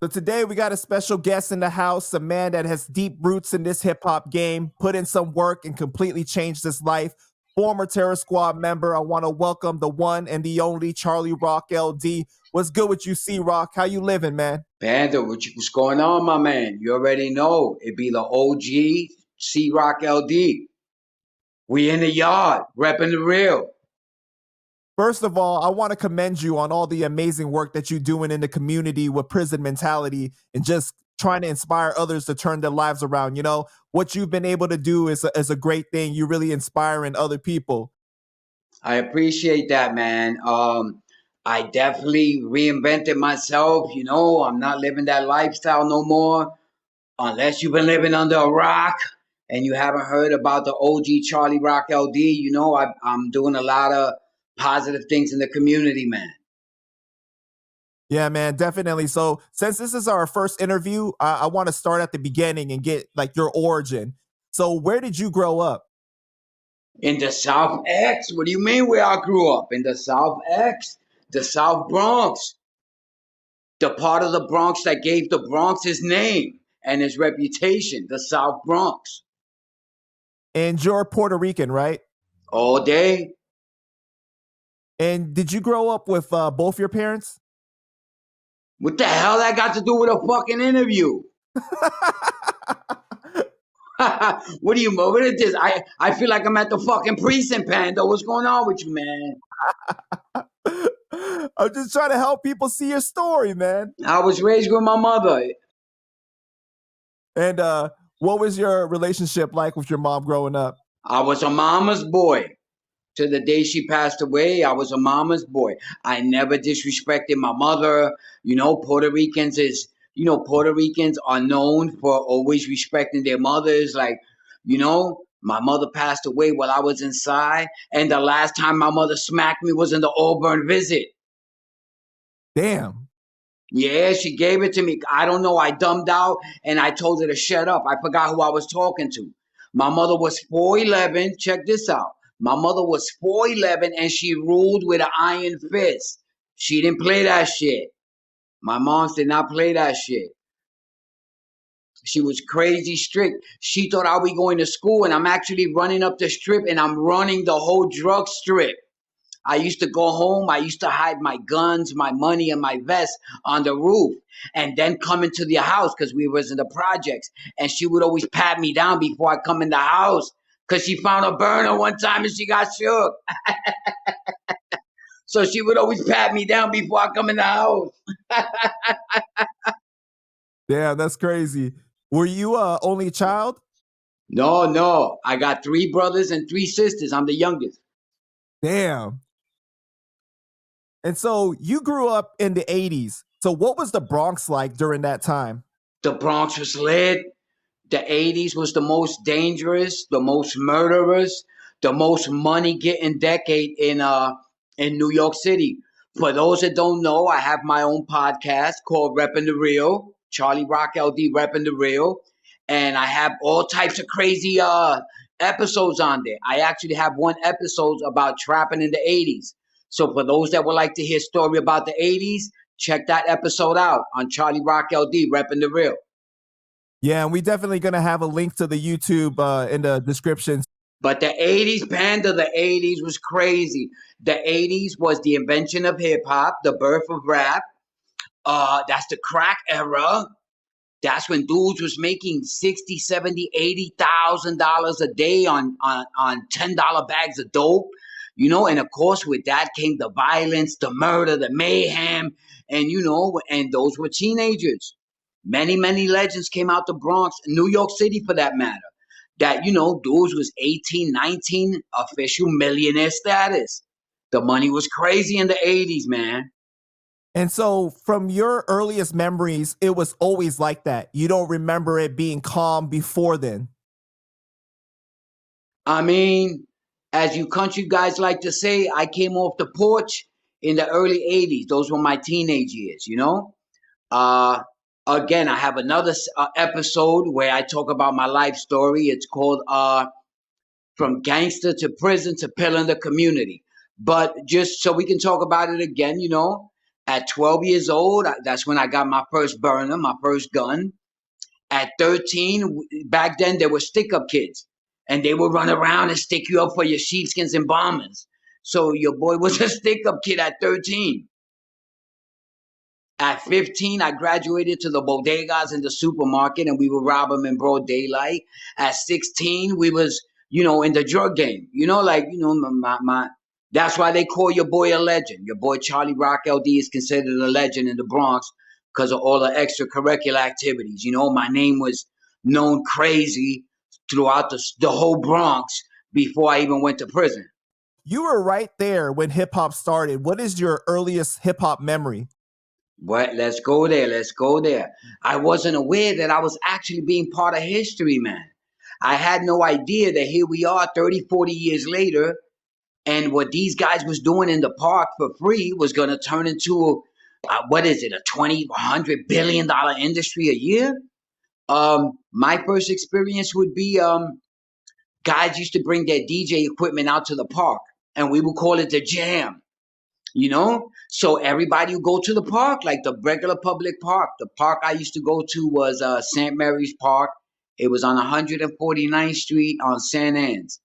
So today we got a special guest in the house, a man that has deep roots in this hip hop game, put in some work and completely changed his life. Former Terror Squad member. I want to welcome the one and the only Charlie Rock LD. What's good with you, C-Rock? How you living, man? Panda, what's going on, my man? You already know. It be the OG C-Rock LD. We in the yard, repping the real. First of all, I want to commend you on all the amazing work that you're doing in the community with prison mentality and just trying to inspire others to turn their lives around. You know, what you've been able to do is a great thing. You're really inspiring other people. I appreciate that, man. I definitely reinvented myself. You know, I'm not living that lifestyle no more. Unless you've been living under a rock and you haven't heard about the OG Charlie Rock LD, you know, I'm doing a lot of positive things in the community, man. Yeah, man, definitely. So since this is our first interview, I want to start at the beginning and get like your origin. So where did you grow up? In the South X? What do you mean where I grew up? In the South X? The South Bronx. The part of the Bronx that gave the Bronx its name and its reputation. The South Bronx. And you're Puerto Rican, right? All day. And did you grow up with both your parents? What the hell that got to do with a fucking interview? What do you mean? What is this? I feel like I'm at the fucking precinct, Panda. What's going on with you, man? I'm just trying to help people see your story, man. I was raised with my mother. And what was your relationship like with your mom growing up? I was a mama's boy. To the day she passed away, I was a mama's boy. I never disrespected my mother. You know, Puerto Ricans are known for always respecting their mothers. Like, you know, my mother passed away while I was inside. And the last time my mother smacked me was in the Auburn visit. Damn. Yeah, she gave it to me. I don't know. I dumbed out and I told her to shut up. I forgot who I was talking to. My mother was 4'11". Check this out. My mother was 4'11" and she ruled with an iron fist. She didn't play that shit. My mom did not play that shit. She was crazy strict. She thought I'll be going to school and I'm actually running up the strip and I'm running the whole drug strip. I used to go home. I used to hide my guns, my money, and my vest on the roof and then come into the house because we was in the projects. And she would always pat me down before I come in the house because she found a burner one time and she got shook. So she would always pat me down before I come in the house. Damn, that's crazy. Were you only child? No. I got 3 brothers and 3 sisters. I'm the youngest. Damn. And so you grew up in the 80s. So what was the Bronx like during that time? The Bronx was lit. The 80s was the most dangerous, the most murderous, the most money-getting decade in New York City. For those that don't know, I have my own podcast called Reppin' the Real, Charlie Rock LD Reppin' the Real. And I have all types of crazy episodes on there. I actually have one episode about trapping in the 80s. So for those that would like to hear a story about the 80s, check that episode out on Charlie Rock LD, Reppin' the Real. Yeah, and we definitely going to have a link to the YouTube in the description. But the 80s, Panda, the 80s was crazy. The 80s was the invention of hip-hop, the birth of rap. That's the crack era. That's when dudes was making $60,000, $70,000, $80,000 a day on $10 bags of dope. You know, and of course, with that came the violence, the murder, the mayhem, and, you know, and those were teenagers. Many, many legends came out the Bronx, New York City for that matter, that, you know, dudes was 18, 19, official millionaire status. The money was crazy in the 80s, man. And so from your earliest memories, it was always like that. You don't remember it being calm before then? I mean, as you country guys like to say, I came off the porch in the early 80s. Those were my teenage years, you know? Again, I have another episode where I talk about my life story. It's called From Gangster to Prison to Pillar in the Community. But just so we can talk about it again, you know? At 12 years old, that's when I got my first burner, my first gun. At 13, back then there were stick-up kids, and they would run around and stick you up for your sheepskins and bombers. So your boy was a stick-up kid at 13. At 15, I graduated to the bodegas in the supermarket, and we would rob them in broad daylight. At 16, we was, in the drug game. That's why they call your boy a legend. Your boy Charlie Rock LD is considered a legend in the Bronx because of all the extracurricular activities. My name was known crazy throughout the whole Bronx before I even went to prison. You were right there when hip hop started. What is your earliest hip hop memory? What? Let's go there. Let's go there. I wasn't aware that I was actually being part of history, man. I had no idea that here we are 30, 40 years later, and what these guys was doing in the park for free was going to turn into, what is it, a 20, $100 billion industry a year? My first experience would be guys used to bring their DJ equipment out to the park, and we would call it the jam. So everybody would go to the park, like the regular public park. The park I used to go to was St. Mary's Park. It was on 149th Street on St. Anne's.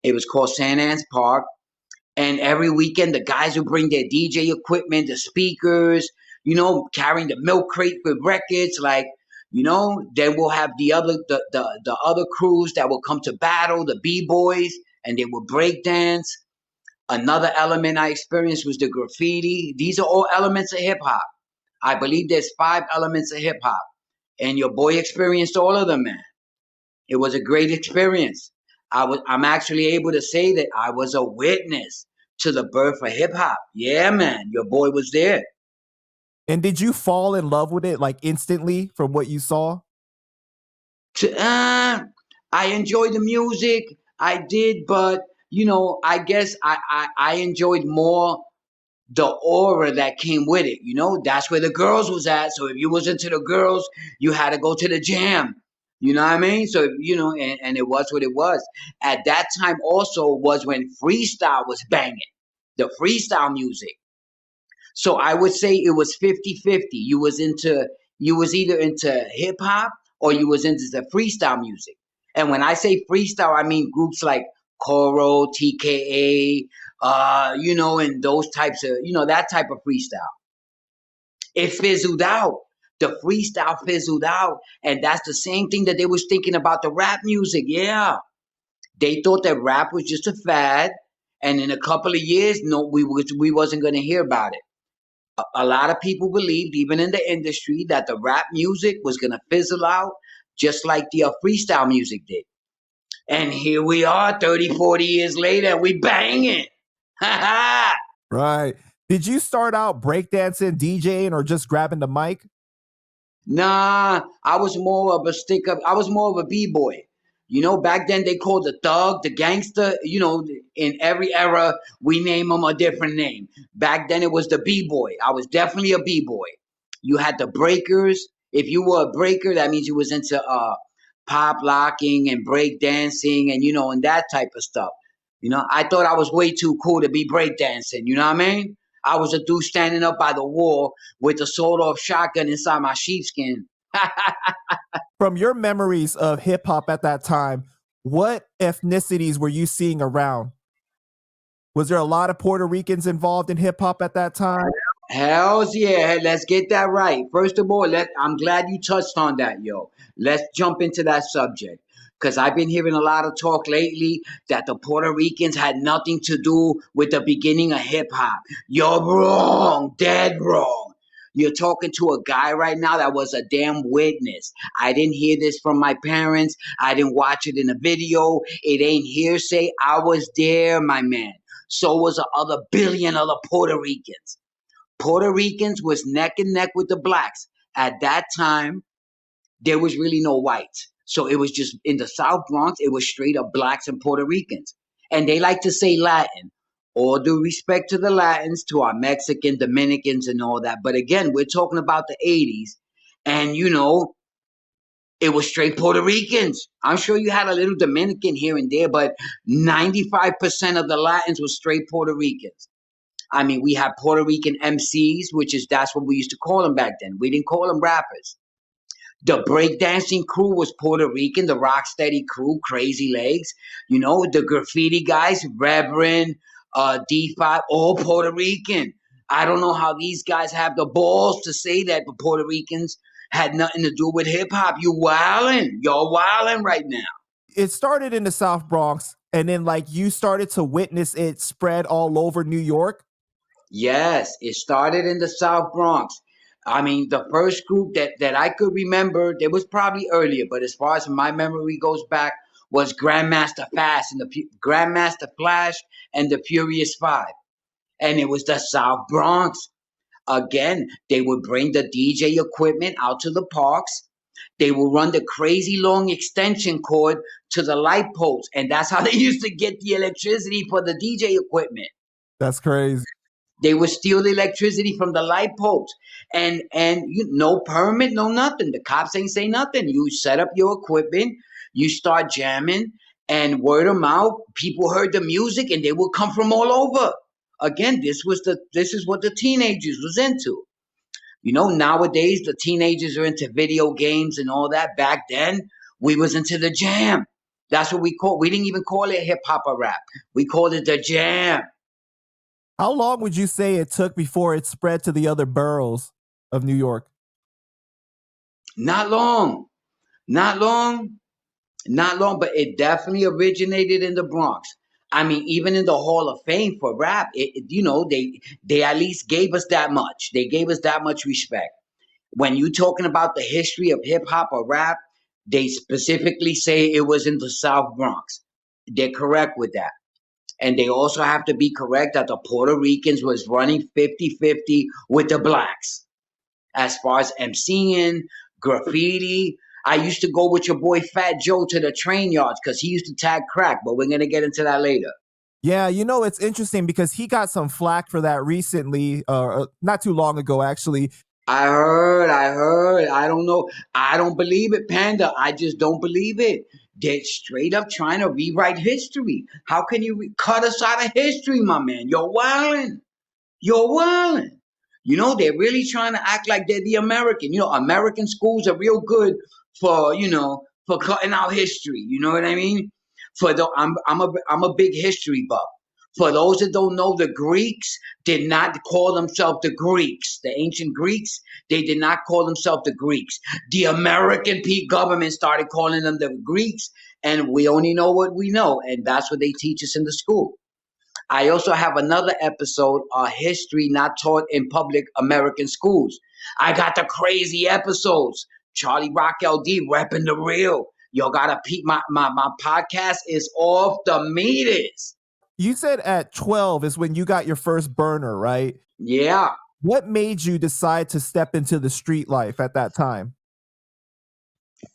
It was called St. Anne's Park. And every weekend, the guys would bring their DJ equipment, the speakers, carrying the milk crate with records. Then we'll have the other crews that will come to battle, the B-boys, and they will break dance. Another element I experienced was the graffiti. These are all elements of hip hop. I believe there's 5 elements of hip hop. And your boy experienced all of them, man. It was a great experience. I'm actually able to say that I was a witness to the birth of hip hop. Yeah, man. Your boy was there. And did you fall in love with it like instantly from what you saw? I enjoyed the music. I did, but I guess I enjoyed more the aura that came with it. That's where the girls was at. So if you was into the girls, you had to go to the jam. You know what I mean? So, and it was what it was. At that time also was when freestyle was banging, the freestyle music. So I would say it was 50-50. You was either into hip hop or you was into the freestyle music. And when I say freestyle, I mean groups like Coro, TKA, and those types of, that type of freestyle. It fizzled out. The freestyle fizzled out. And that's the same thing that they was thinking about the rap music. Yeah. They thought that rap was just a fad. And in a couple of years, no, we wasn't going to hear about it. A lot of people believed, even in the industry, that the rap music was going to fizzle out just like the freestyle music did. And here we are 30, 40 years later, we banging. Right. Did you start out breakdancing, DJing, or just grabbing the mic? Nah, I was more of a stick-up. I was more of a B-boy. Back then they called the thug, the gangster. In every era, we name them a different name. Back then it was the B-boy. I was definitely a B-boy. You had the breakers. If you were a breaker, that means you was into pop locking and break dancing and that type of stuff. I thought I was way too cool to be break dancing. You know what I mean? I was a dude standing up by the wall with a sawed-off shotgun inside my sheepskin. From your memories of hip hop at that time, what ethnicities were you seeing around? Was there a lot of Puerto Ricans involved in hip hop at that time? Hells yeah. Let's get that right. First of all, I'm glad you touched on that, yo. Let's jump into that subject. Because I've been hearing a lot of talk lately that the Puerto Ricans had nothing to do with the beginning of hip hop. You're wrong. Dead wrong. You're talking to a guy right now that was a damn witness. I didn't hear this from my parents. I didn't watch it in a video. It ain't hearsay. I was there, my man. So was the other billion other Puerto Ricans. Puerto Ricans was neck and neck with the blacks. At that time, there was really no whites. So it was just in the South Bronx, it was straight up blacks and Puerto Ricans. And they like to say Latin. All due respect to the Latins, to our Mexican, Dominicans, and all that. But again, we're talking about the 80s. And, it was straight Puerto Ricans. I'm sure you had a little Dominican here and there, but 95% of the Latins were straight Puerto Ricans. I mean, we had Puerto Rican MCs, that's what we used to call them back then. We didn't call them rappers. The breakdancing crew was Puerto Rican, the Rocksteady crew, Crazy Legs, the graffiti guys, Reverend, D5, all Puerto Rican. I don't know how these guys have the balls to say that the Puerto Ricans had nothing to do with hip hop. You're wildin' right now. It started in the South Bronx, and then like you started to witness it spread all over New York. Yes, it started in the South Bronx. I mean, the first group that I could remember, there was probably earlier, but as far as my memory goes back, was Grandmaster Flash and the Furious Five, and it was the South Bronx. Again, they would bring the DJ equipment out to the parks. They will run the crazy long extension cord to the light poles, and that's how they used to get the electricity for the DJ equipment. That's crazy. They would steal the electricity from the light poles, and no permit, no nothing. The cops ain't say nothing. You set up your equipment, you start jamming, and word of mouth, people heard the music, and they would come from all over. Again, this is what the teenagers was into. Nowadays the teenagers are into video games and all that. Back then, we was into the jam. That's what we didn't even call it hip hop or rap. We called it the jam. How long would you say it took before it spread to the other boroughs of New York? Not long, but it definitely originated in the Bronx. I mean, even in the Hall of Fame for rap, they at least gave us that much. They gave us that much respect. When you talking about the history of hip hop or rap, they specifically say it was in the South Bronx. They're correct with that. And they also have to be correct that the Puerto Ricans was running 50-50 with the blacks. As far as MCing, graffiti, I used to go with your boy Fat Joe to the train yards because he used to tag crack, but we're going to get into that later. Yeah, it's interesting because he got some flack for that recently, not too long ago, actually. I heard. I don't know. I don't believe it, Panda. I just don't believe it. They're straight up trying to rewrite history. How can you cut us out of history, my man? You're wildin'. They're really trying to act like they're the American. American schools are real good for cutting out history. You know what I mean? I'm a big history buff. For those that don't know, the Greeks did not call themselves the Greeks. The ancient Greeks, they did not call themselves the Greeks. The American government started calling them the Greeks, and we only know what we know, and that's what they teach us in the school. I also have another episode on history not taught in public American schools. I got the crazy episodes. Charlie Rock LD repping the real. Y'all gotta peep my podcast is off the meters. You said at 12 is when you got your first burner, right? Yeah. What made you decide to step into the street life at that time?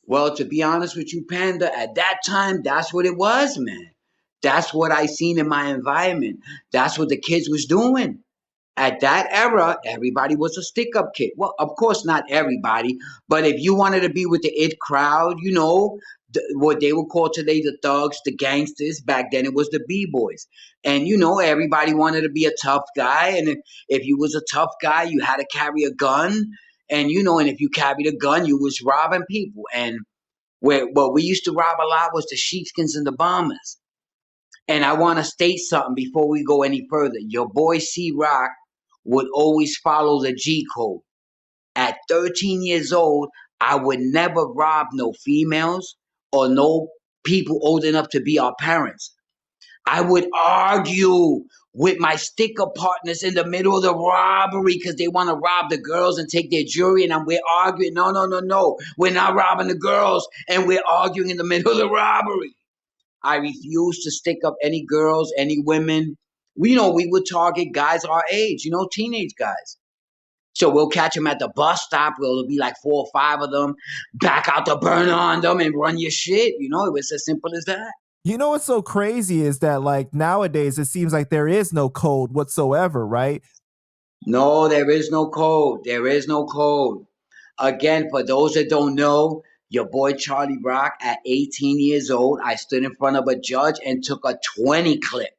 Well, to be honest with you, Panda, at that time, that's what it was, man. That's what I seen in my environment. That's what the kids was doing. At that era, everybody was a stick-up kid. Well, of course, not everybody, but if you wanted to be with the it crowd, what they would call today the thugs, the gangsters, back then it was the B-boys. And, everybody wanted to be a tough guy. And if you was a tough guy, you had to carry a gun. And, and if you carried a gun, you was robbing people. And what we used to rob a lot was the sheepskins and the bombers. And I want to state something before we go any further. Your boy C-Rock would always follow the G code. At 13 years old, I would never rob no females or no people old enough to be our parents. I would argue with my sticker partners in the middle of the robbery because they want to rob the girls and take their jewelry, and we're arguing. No. We're not robbing the girls, and we're arguing in the middle of the robbery. I refuse to stick up any girls, any women. We would target guys our age, teenage guys. So we'll catch them at the bus stop. It'll be like 4 or 5 of them. Back out the burner on them and run your shit. It was as simple as that. What's so crazy is that like nowadays it seems like there is no code whatsoever, right? No, there is no code. Again, for those that don't know, your boy Charlie Rock, at 18 years old, I stood in front of a judge and took a 20 clip.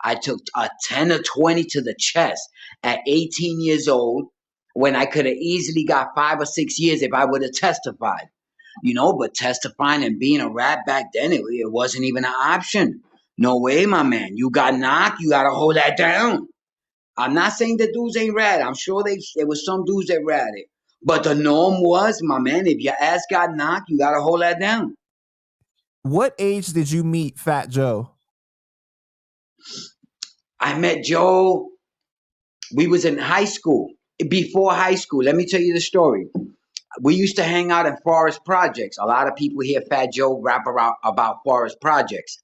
I took a 10 or 20 to the chest at 18 years old when I could have easily got 5 or 6 years if I would have testified. But testifying and being a rat back then, it wasn't even an option. No way, my man. You got knocked, you got to hold that down. I'm not saying the dudes ain't rat. I'm sure there was some dudes that ratted. But the norm was, my man, if your ass got knocked, you got to hold that down. What age did you meet Fat Joe? I met Joe. We was in high school. Before high school, let me tell you the story. We used to hang out in Forest Projects. A lot of people hear Fat Joe rap about Forest Projects.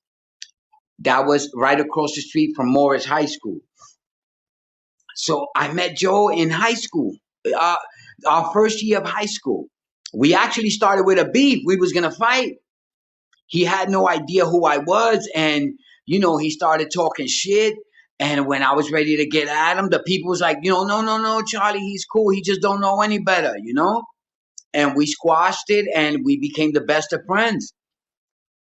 That was right across the street from Morris High School. So I met Joe in high school, uh, our first year of high school. We actually started with a beef. We was gonna fight. He had no idea who I was, and he started talking shit. And when I was ready to get at him, the people was like, no, no, no, Charlie, he's cool. He just don't know any better. And we squashed it, and we became the best of friends.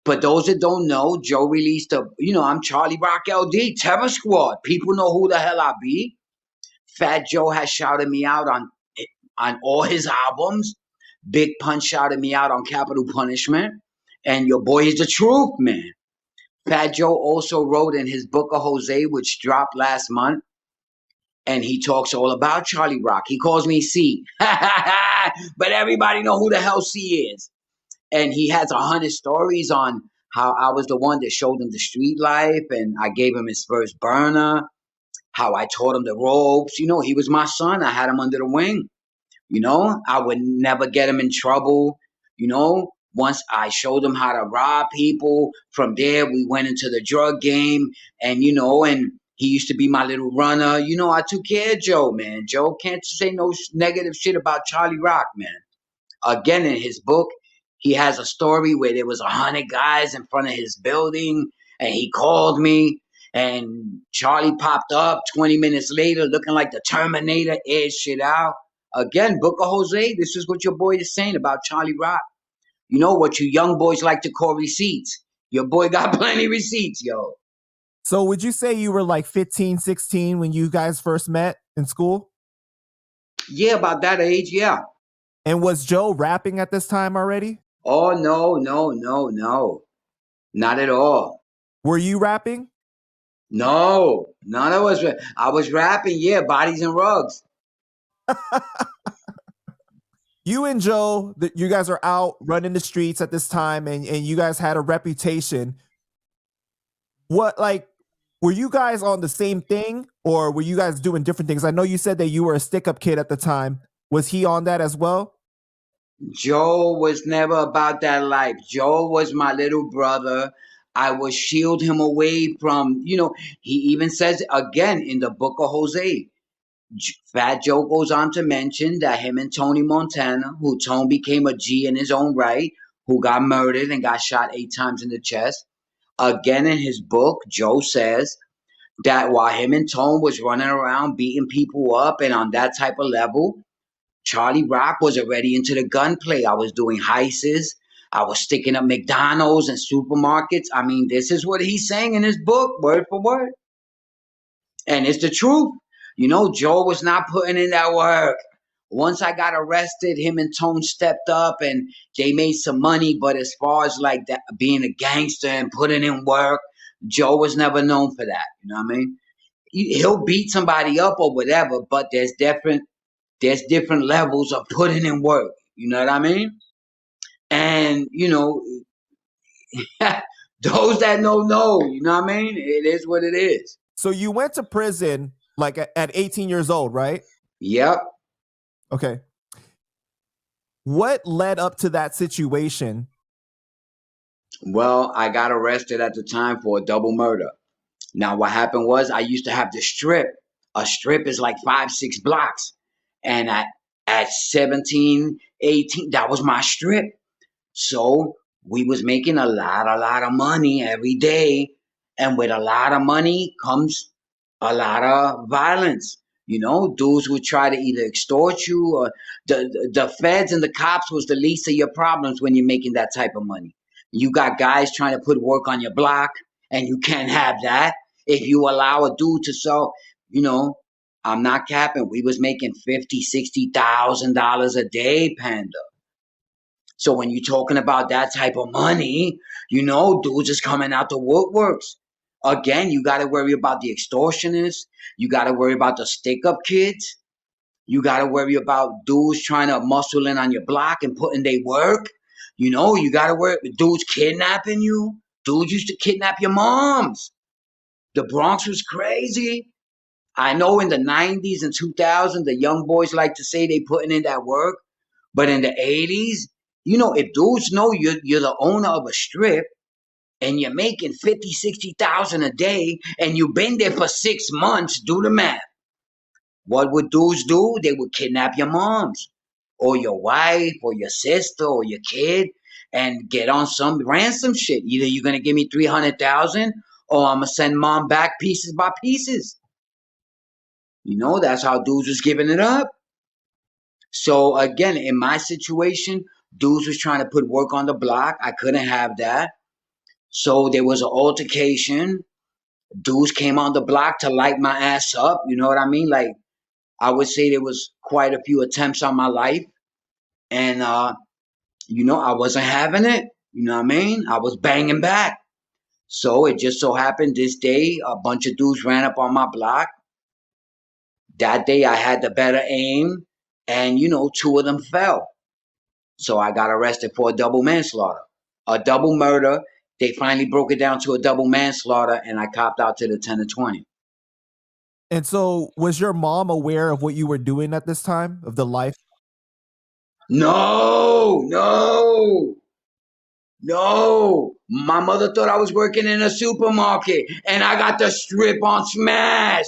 But those that don't know, Joe released I'm Charlie Rock LD, Terror Squad. People know who the hell I be. Fat Joe has shouted me out on all his albums. Big Pun shouted me out on Capital Punishment. And your boy is the truth, man. Fat Joe also wrote in his book of Jose, which dropped last month, and he talks all about Charlie Rock. He calls me C. But everybody know who the hell C is. And he has 100 stories on how I was the one that showed him the street life, and I gave him his first burner, how I taught him the ropes. He was my son. I had him under the wing. I would never get him in trouble. Once I showed him how to rob people, from there we went into the drug game, and and he used to be my little runner. I took care of Joe, man. Joe can't say no negative shit about Charlie Rock, man. Again, in his book, he has a story where there was 100 guys in front of his building, and he called me, and Charlie popped up 20 minutes later looking like the Terminator, aired shit out. Again, Book of Jose, this is what your boy is saying about Charlie Rock. What you young boys like to call receipts. Your boy got plenty receipts, yo. So would you say you were like 15, 16 when you guys first met in school? Yeah, about that age, yeah. And was Joe rapping at this time already? Oh, no. Not at all. Were you rapping? No, none of us. I was rapping, yeah, Bodies and Rugs. You and Joe, you guys are out running the streets at this time, and you guys had a reputation. Were you guys on the same thing, or were you guys doing different things? I know you said that you were a stick-up kid at the time. Was he on that as well? Joe was never about that life. Joe was my little brother. I would shield him away from, he even says again in the Book of Jose. Fat Joe goes on to mention that him and Tony Montana, who Tone became a G in his own right, who got murdered and got shot 8 times in the chest. Again, in his book, Joe says that while him and Tone was running around beating people up and on that type of level, Charlie Rock was already into the gunplay. I was doing heists. I was sticking up McDonald's and supermarkets. I mean, this is what he's saying in his book, word for word. And it's the truth. Joe was not putting in that work. Once I got arrested, him and Tone stepped up and they made some money. But as far as like that, being a gangster and putting in work, Joe was never known for that. You know what I mean? He'll beat somebody up or whatever, but there's different levels of putting in work. You know what I mean? And, those that know, you know what I mean? It is what it is. So you went to prison like at 18 years old, right? Yep. Okay. What led up to that situation? Well, I got arrested at the time for a double murder. Now, what happened was I used to have the strip. A strip is like 5-6 blocks. And at 17, 18, that was my strip. So we was making a lot of money every day. And with a lot of money comes a lot of violence. Dudes would try to either extort you, or the feds and the cops was the least of your problems when you're making that type of money. You got guys trying to put work on your block, and you can't have that. If you allow a dude to sell, I'm not capping. We was making $50,000, $60,000 a day, Panda. So when you're talking about that type of money, dudes is coming out the woodworks. Again, you got to worry about the extortionists. You got to worry about the stick-up kids. You got to worry about dudes trying to muscle in on your block and put in their work. You got to worry dudes kidnapping you. Dudes used to kidnap your moms. The Bronx was crazy. I know in the 90s and 2000s, the young boys like to say they putting in that work. But in the 80s, if dudes know you're the owner of a strip and you're making 50, 60,000 a day and you've been there for 6 months, do the math. What would dudes do? They would kidnap your moms or your wife or your sister or your kid and get on some ransom shit. Either you're going to give me 300,000 or I'm going to send mom back pieces by pieces. That's how dudes was giving it up. So again, in my situation, dudes was trying to put work on the block. I couldn't have that. So there was an altercation. Dudes came on the block to light my ass up. You know what I mean? Like, I would say there was quite a few attempts on my life. And, I wasn't having it. You know what I mean? I was banging back. So it just so happened this day, a bunch of dudes ran up on my block. That day I had the better aim. And, 2 of them fell. So I got arrested for a double manslaughter. A double murder. They finally broke it down to a double manslaughter, and I copped out to the 10 to 20. And so was your mom aware of what you were doing at this time, of the life? No. My mother thought I was working in a supermarket, and I got the strip on smash.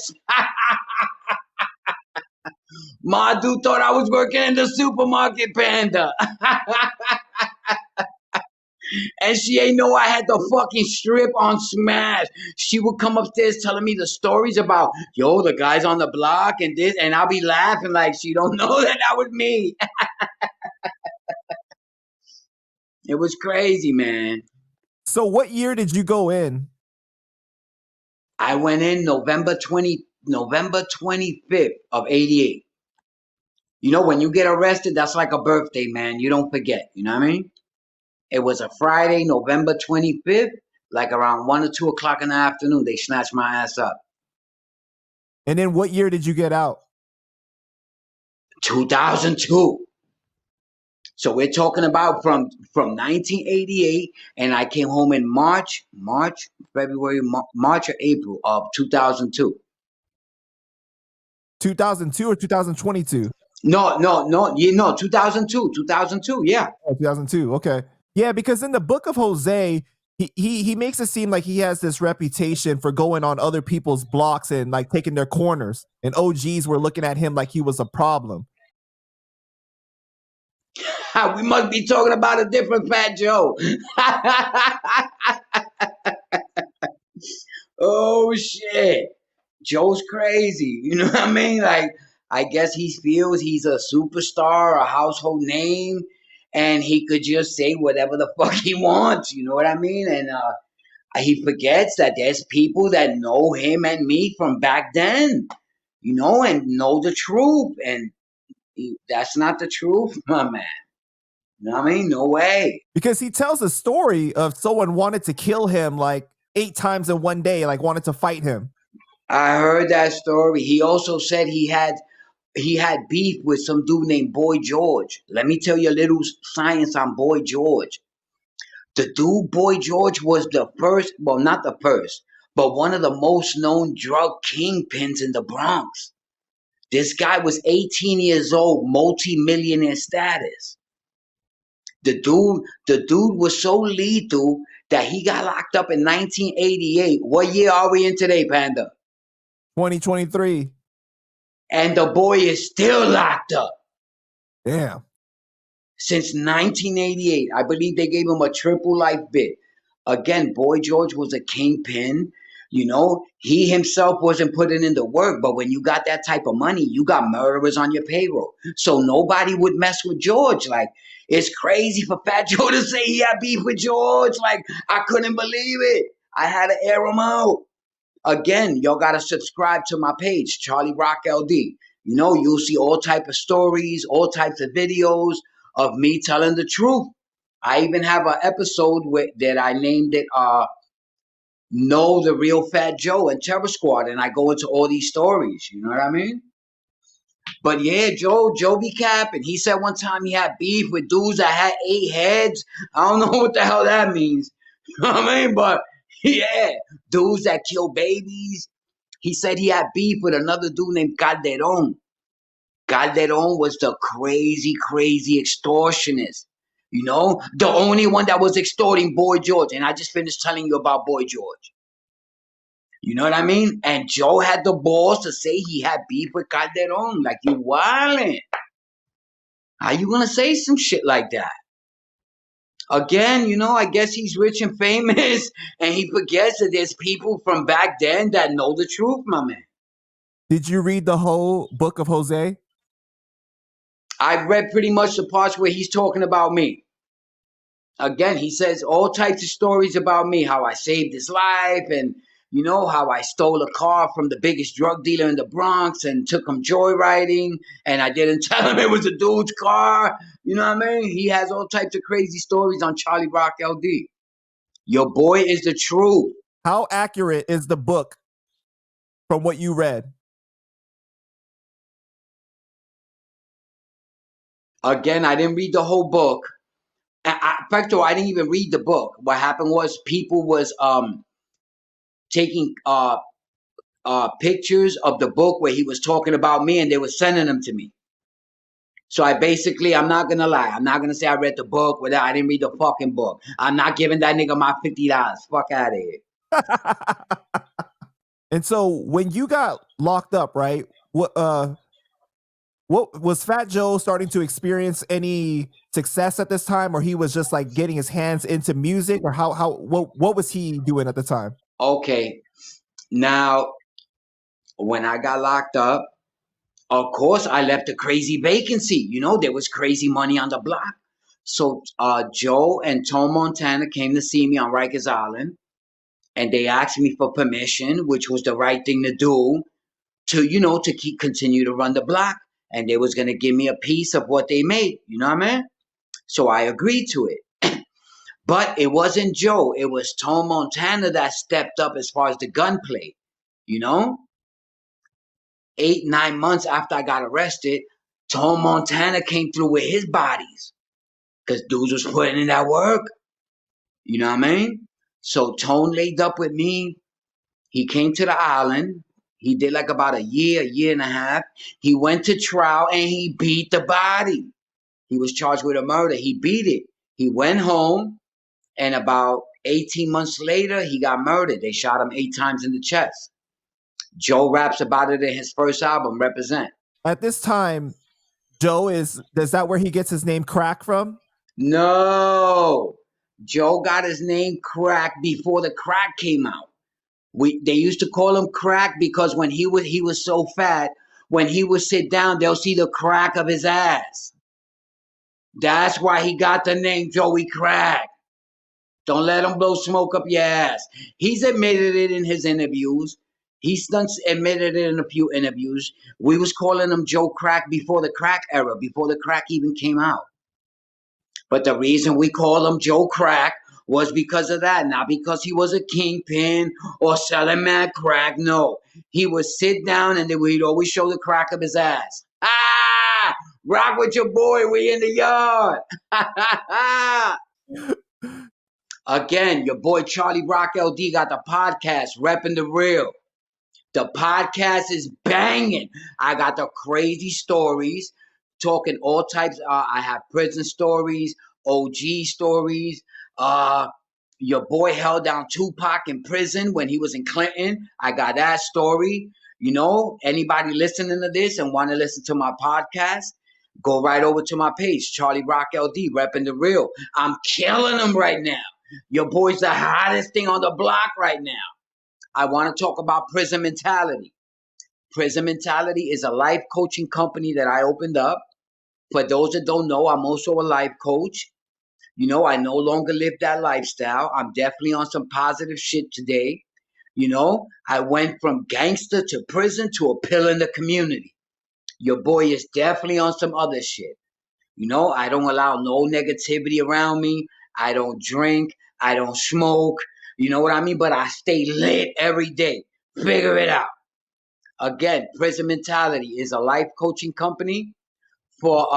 My dude thought I was working in the supermarket, Panda. And she ain't know I had the fucking strip on smash. She would come upstairs telling me the stories about, the guys on the block and this, and I'll be laughing like she don't know that was me. It was crazy, man. So what year did you go in? I went in November 25th of 88. When you get arrested, that's like a birthday, man. You don't forget. You know what I mean? It was a Friday, November 25th, like around 1 or 2 o'clock in the afternoon. They snatched my ass up. And then what year did you get out? 2002. So we're talking about from 1988, and I came home in March or April of 2002. 2002 or 2022? No, 2002, yeah. Oh, 2002, okay. Yeah, because in the book of Jose, he makes it seem like he has this reputation for going on other people's blocks and like taking their corners, and OGs were looking at him like he was a problem. We must be talking about a different Fat Joe. Oh, shit. Joe's crazy. You know what I mean? Like, I guess he feels he's a superstar, a household name, and he could just say whatever the fuck he wants. You know what I mean? And he forgets that there's people that know him and me from back then, and know the truth. And that's not the truth, my man. You know what I mean? No way. Because he tells a story of someone wanted to kill him like 8 times in one day, like wanted to fight him. I heard that story. He also said he had beef with some dude named Boy George. Let me tell you a little science on Boy George. The dude Boy George was the first, well, not the first, but one of the most known drug kingpins in the Bronx. This guy was 18 years old, multi-millionaire status. The dude was so lethal that he got locked up in 1988. What year are we in today, Panda? 2023. And the boy is still locked up. Damn. Since 1988. I believe they gave him a triple life bid. Again, Boy George was a kingpin. He himself wasn't putting in the work, but when you got that type of money, you got murderers on your payroll. So nobody would mess with George. Like, it's crazy for Fat Joe to say he had beef with George. Like, I couldn't believe it. I had to air him out. Again, y'all gotta subscribe to my page, Charlie Rock LD. You know, you'll see all type of stories, all types of videos of me telling the truth. I even have an episode that I named it Know the Real Fat Joe and Terror Squad, and I go into all these stories. You know what I mean? But yeah, Joe be capping. He said one time he had beef with dudes that had 8 heads. I don't know what the hell that means. You know what I mean? But yeah, dudes that kill babies. He said he had beef with another dude named Calderon. Calderon was the crazy, crazy extortionist. You know, the only one that was extorting Boy George. And I just finished telling you about Boy George. You know what I mean? And Joe had the balls to say he had beef with Calderon. Like, you wildin'. How you gonna say some shit like that? Again, you know, I guess he's rich and famous, and he forgets that there's people from back then that know the truth, my man. Did you read the whole book of Jose? I've read pretty much the parts where he's talking about me. Again, he says all types of stories about me, how I saved his life, and you know how I stole a car from the biggest drug dealer in the Bronx and took him joyriding, and I didn't tell him it was a dude's car. You know what I mean? He has all types of crazy stories on Charlie Rock LD. Your boy is the truth. How accurate is the book from what you read? Again, I didn't read the whole book. First of all, I didn't even read the book. What happened was people was taking pictures of the book where he was talking about me, and they were sending them to me. So I'm not gonna lie. I'm not gonna say I read the book without I didn't read the fucking book. I'm not giving that nigga my $50. Fuck out of here. And so when you got locked up, right? What was Fat Joe starting to experience any success at this time, or he was just like getting his hands into music, or what was he doing at the time? Okay. Now, when I got locked up, of course, I left a crazy vacancy. You know, there was crazy money on the block. So Joe and Tom Montana came to see me on Rikers Island, and they asked me for permission, which was the right thing to do, to, you know, to continue to run the block. And they was going to give me a piece of what they made. You know what I mean? So I agreed to it. But it wasn't Joe. It was Tom Montana that stepped up as far as the gunplay. You know? 8, 9 months after I got arrested, Tom Montana came through with his bodies. Because dudes was putting in that work. You know what I mean? So Tone laid up with me. He came to the island. He did like about a year and a half. He went to trial and he beat the body. He was charged with a murder. He beat it. He went home, and about 18 months later, he got murdered. They shot him 8 times in the chest. Joe raps about it in his first album, Represent. At this time, is that where he gets his name Crack from? No. Joe got his name Crack before the crack came out. They used to call him Crack because when he was so fat, when he would sit down, they'll see the crack of his ass. That's why he got the name Joey Crack. Don't let him blow smoke up your ass. He's admitted it in his interviews. He's admitted it in a few interviews. We was calling him Joe Crack before the crack era, before the crack even came out. But the reason we call him Joe Crack was because of that, not because he was a kingpin or selling mad crack. No, he would sit down and then we'd always show the crack of his ass. Ah, rock with your boy. We in the yard. Again, your boy Charlie Rock LD got the podcast, Reppin' the Real. The podcast is banging. I got the crazy stories, talking all types. I have prison stories, OG stories. Your boy held down Tupac in prison when he was in Clinton. I got that story. You know, anybody listening to this and want to listen to my podcast, go right over to my page, Charlie Rock LD, Reppin' the Real. I'm killing them right now. Your boy's the hottest thing on the block right now. I want to talk about Prison Mentality. Prison Mentality is a life coaching company that I opened up. For those that don't know, I'm also a life coach. You know, I no longer live that lifestyle. I'm definitely on some positive shit today. I went from gangster to prison to a pillar in the community. Your boy is definitely on some other shit. I don't allow no negativity around me. I don't drink. I don't smoke. You know what I mean? But I stay lit every day. Figure it out. Again, Prison Mentality is a life coaching company for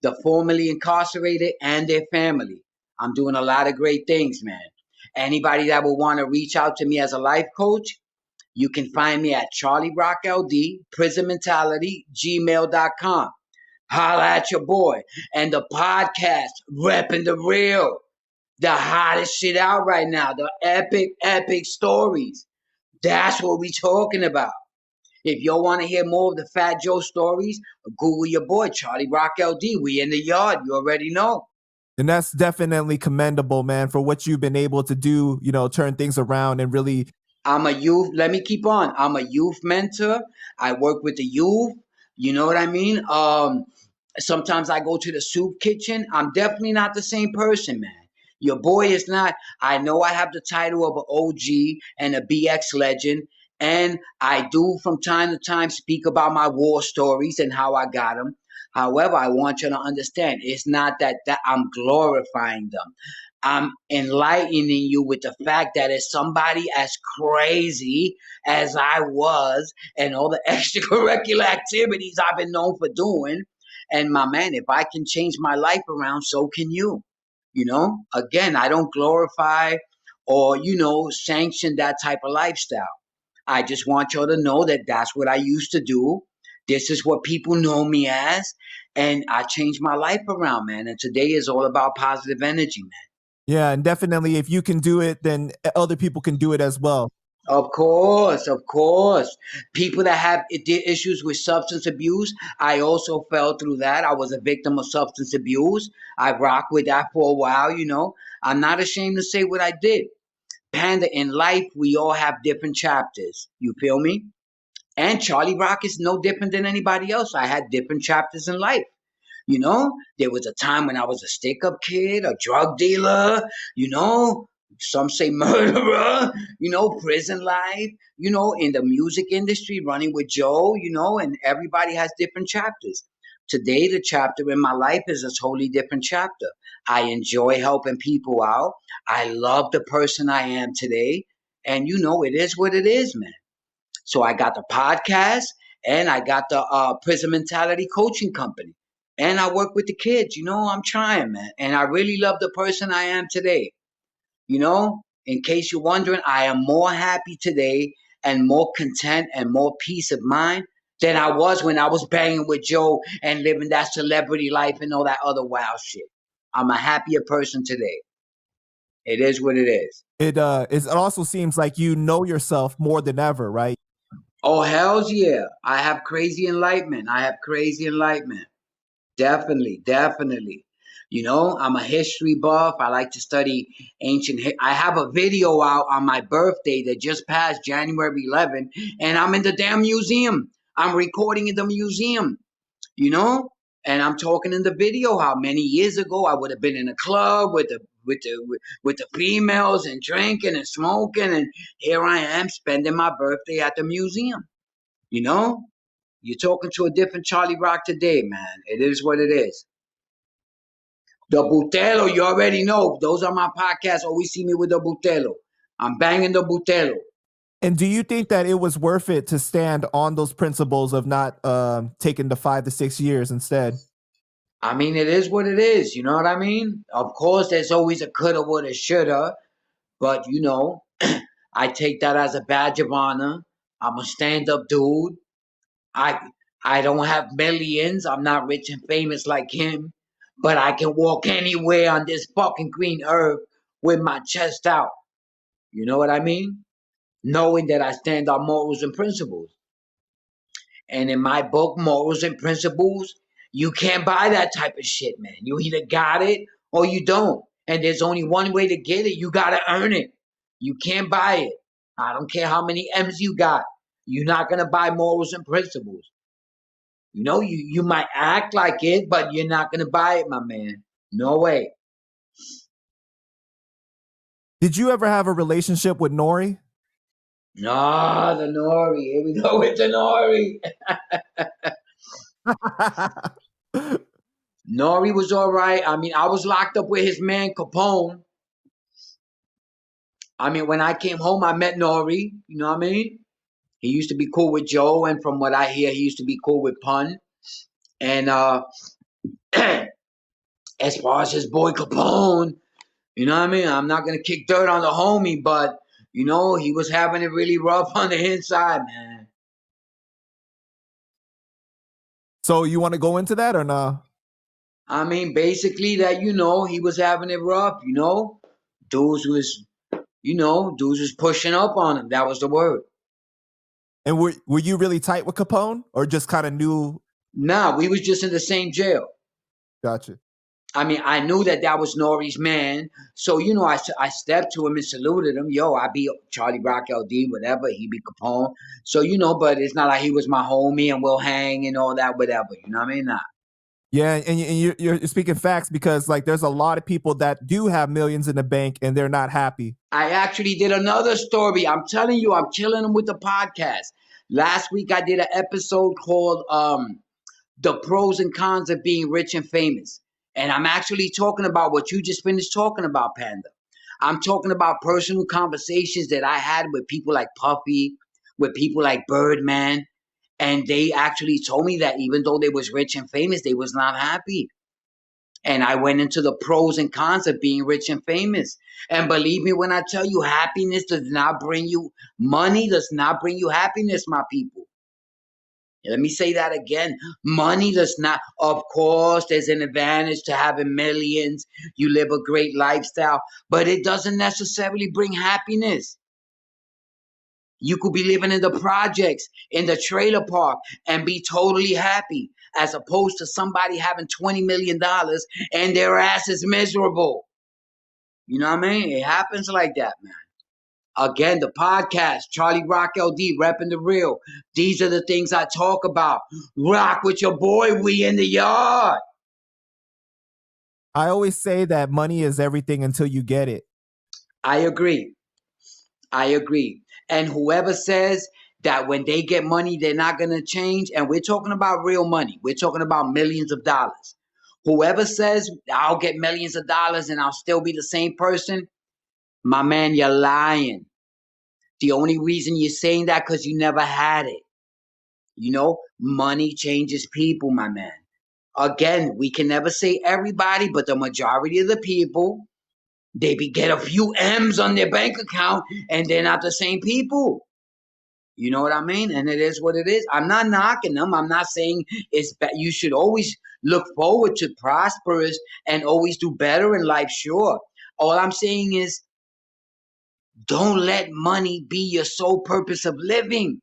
the formerly incarcerated and their family. I'm doing a lot of great things, man. Anybody that will want to reach out to me as a life coach, you can find me at Charlie Rock LD, Prison Mentality, gmail.com. Holla at your boy. And the podcast, Repping the Real, the hottest shit out right now, the epic stories. That's what we talking about. If y'all want to hear more of the Fat Joe stories, Google your boy, Charlie Rock LD. We in the yard. You already know. And that's definitely commendable, man, for what you've been able to do, turn things around and really. I'm a youth. Let me keep on. I'm a youth mentor. I work with the youth. You know what I mean? Sometimes I go to the soup kitchen. I'm definitely not the same person, man. Your boy is not. I know I have the title of an OG and a BX legend, and I do from time to time speak about my war stories and how I got them. However, I want you to understand, it's not that I'm glorifying them. I'm enlightening you with the fact that as somebody as crazy as I was and all the extracurricular activities I've been known for doing, and my man, if I can change my life around, so can you. Again, I don't glorify or, sanction that type of lifestyle. I just want y'all to know that that's what I used to do. This is what people know me as. And I changed my life around, man. And today is all about positive energy, man. Yeah, and definitely if you can do it, then other people can do it as well. Of course, of course. People that have issues with substance abuse, I also fell through that. I was a victim of substance abuse. I rocked with that for a while. I'm not ashamed to say what I did. Panda, in life, we all have different chapters. You feel me? And Charlie Rock is no different than anybody else. I had different chapters in life. There was a time when I was a stick up kid, a drug dealer, some say murderer, prison life, in the music industry, running with Joe, and everybody has different chapters. Today, the chapter in my life is a totally different chapter. I enjoy helping people out. I love the person I am today. And it is what it is, man. So I got the podcast and I got the Prison Mentality Coaching Company. And I work with the kids. I'm trying, man. And I really love the person I am today. In case you're wondering, I am more happy today and more content and more peace of mind than I was when I was banging with Joe and living that celebrity life and all that other wild shit. I'm a happier person today. It is what it is. It also seems like you know yourself more than ever, right? Oh, hells yeah. I have crazy enlightenment. Definitely, definitely. I'm a history buff. I like to study I have a video out on my birthday that just passed January 11th, and I'm in the damn museum. I'm recording in the museum, and I'm talking in the video how many years ago I would have been in a club with the females and drinking and smoking, and here I am spending my birthday at the museum. You're talking to a different Charlie Rock today, man. It is what it is. The Butelo, you already know. Those are my podcasts. Always see me with the Butelo. I'm banging the Butelo. And do you think that it was worth it to stand on those principles of not taking the 5 to 6 years instead? I mean, it is what it is. You know what I mean? Of course, there's always a coulda, woulda, shoulda. But, I take that as a badge of honor. I'm a stand-up dude. I don't have millions. I'm not rich and famous like him. But I can walk anywhere on this fucking green earth with my chest out. You know what I mean? Knowing that I stand on morals and principles. And in my book, Morals and Principles, you can't buy that type of shit, man. You either got it or you don't. And there's only one way to get it. You got to earn it. You can't buy it. I don't care how many M's you got. You're not going to buy morals and principles. You might act like it, but you're not going to buy it, my man. No way. Did you ever have a relationship with Nori? Ah, the Nori. Here we go with the Nori. Nori was all right. I mean, I was locked up with his man Capone. I mean, when I came home, I met Nori. You know what I mean? He used to be cool with Joe, and from what I hear, he used to be cool with Pun. And as far as his boy Capone, you know what I mean? I'm not gonna kick dirt on the homie, but you know, he was having it really rough on the inside, man. So you want to go into that or no? I mean, basically that, you know, he was having it rough, you know. Dudes was, dudes was pushing up on him. That was the word. And were you really tight with Capone or just kind of knew? Nah, we was just in the same jail. Gotcha. I mean, I knew that was Nori's man. So, you know, I stepped to him and saluted him. Yo, I be Charlie Rock LD, whatever. He be Capone. So, you know, but it's not like he was my homie and we'll hang and all that, whatever. You know what I mean? Nah. Yeah, and you're speaking facts because like there's a lot of people that do have millions in the bank and they're not happy. I actually did another story. I'm telling you, I'm killing them with the podcast. Last week I did an episode called The Pros and Cons of Being Rich and Famous. And I'm actually talking about what you just finished talking about, Panda. I'm talking about personal conversations that I had with people like Puffy, with people like Birdman, and they actually told me that even though they was rich and famous, they was not happy. And I went into the pros and cons of being rich and famous. And believe me when I tell you, happiness does not bring you money, does not bring you happiness, my people. Let me say that again. Money does not, of course, there's an advantage to having millions. You live a great lifestyle, but it doesn't necessarily bring happiness. You could be living in the projects, in the trailer park, and be totally happy, as opposed to somebody having $20 million and their ass is miserable. You know what I mean? It happens like that, man. Again, the podcast, Charlie Rock LD, repping the real. These are the things I talk about. Rock with your boy, we in the yard. I always say that money is everything until you get it. I agree. And whoever says that when they get money, they're not going to change, and we're talking about real money. We're talking about millions of dollars. Whoever says I'll get millions of dollars and I'll still be the same person, my man, you're lying. The only reason you're saying that because you never had it. You know, money changes people, my man. Again, we can never say everybody, but the majority of the people, get a few M's on their bank account and they're not the same people. You know what I mean? And it is what it is. I'm not knocking them. I'm not saying it's bad. You should always look forward to prosperous and always do better in life, sure. All I'm saying is don't let money be your sole purpose of living.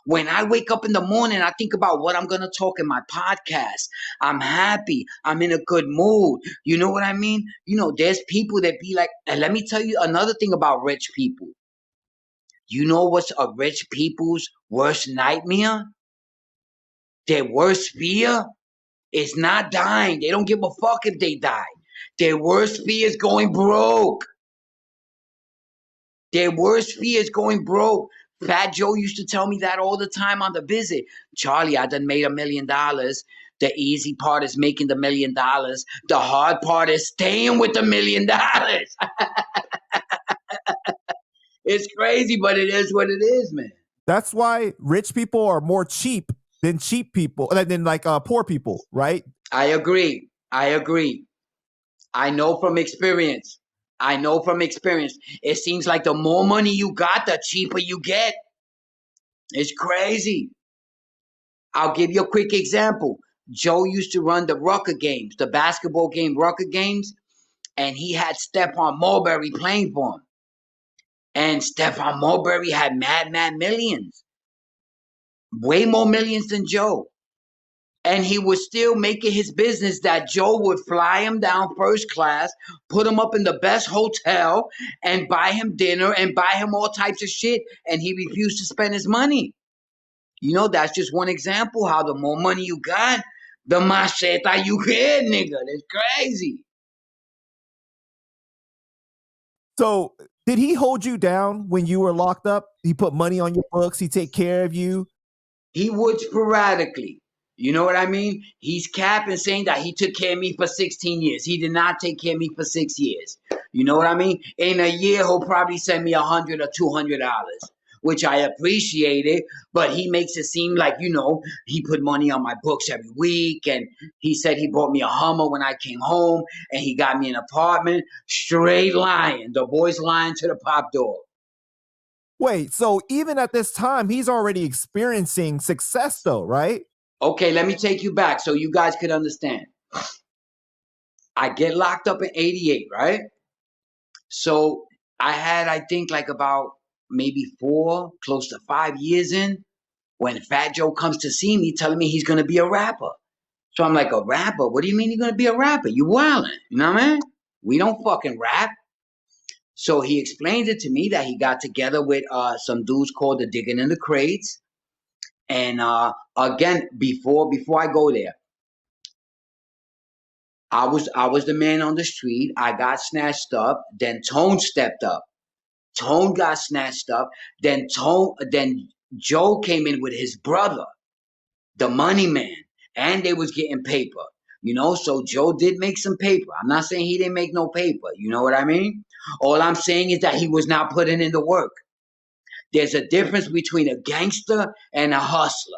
When I wake up in the morning, I think about what I'm going to talk in my podcast. I'm happy. I'm in a good mood. You know what I mean? You know, there's people that be like, and let me tell you another thing about rich people. You know what's a rich people's worst nightmare? Their worst fear is not dying. They don't give a fuck if they die. Their worst fear is going broke. Their worst fear is going broke. Fat Joe used to tell me that all the time on the visit. Charlie, I done made $1 million. The easy part is making the $1 million. The hard part is staying with the $1 million. It's crazy, but it is what it is, man. That's why rich people are more cheap than poor people, right? I agree. I know from experience. It seems like the more money you got, the cheaper you get. It's crazy. I'll give you a quick example. Joe used to run the Rucker games, the basketball game Rucker games, and he had Stephon Marbury playing for him. And Stephon Marbury had mad millions. Way more millions than Joe. And he was still making his business that Joe would fly him down first class, put him up in the best hotel, and buy him dinner and buy him all types of shit. And he refused to spend his money. You know, that's just one example how the more money you got, the macheta you get, nigga. That's crazy. So Did he hold you down when you were locked up? He put money on your books. He take care of you. He would sporadically. You know what I mean? He's capping saying that he took care of me for 16 years. He did not take care of me for 6 years. You know what I mean? In a year, he'll probably send me $100 or $200, which I appreciate it. But he makes it seem like, he put money on my books every week. And he said he bought me a Hummer when I came home. And he got me an apartment. Straight lying. The boy's lying to the pop dog. Wait, so even at this time, he's already experiencing success though, right? Okay, let me take you back so you guys could understand. I get locked up in 88, right? So I had, I think, like about maybe 4, close to 5 years in, when Fat Joe comes to see me telling me he's going to be a rapper. So I'm like, a rapper? What do you mean you're going to be a rapper? You wildin'. You know what I mean? We don't fucking rap. So he explains it to me that he got together with some dudes called the Digging in the Crates. And again, before I go there, I was the man on the street. I got snatched up. Then Tone stepped up. Tone got snatched up. Then Joe came in with his brother, the money man, and they was getting paper. So Joe did make some paper. I'm not saying he didn't make no paper. You know what I mean? All I'm saying is that he was not putting in the work. There's a difference between a gangster and a hustler.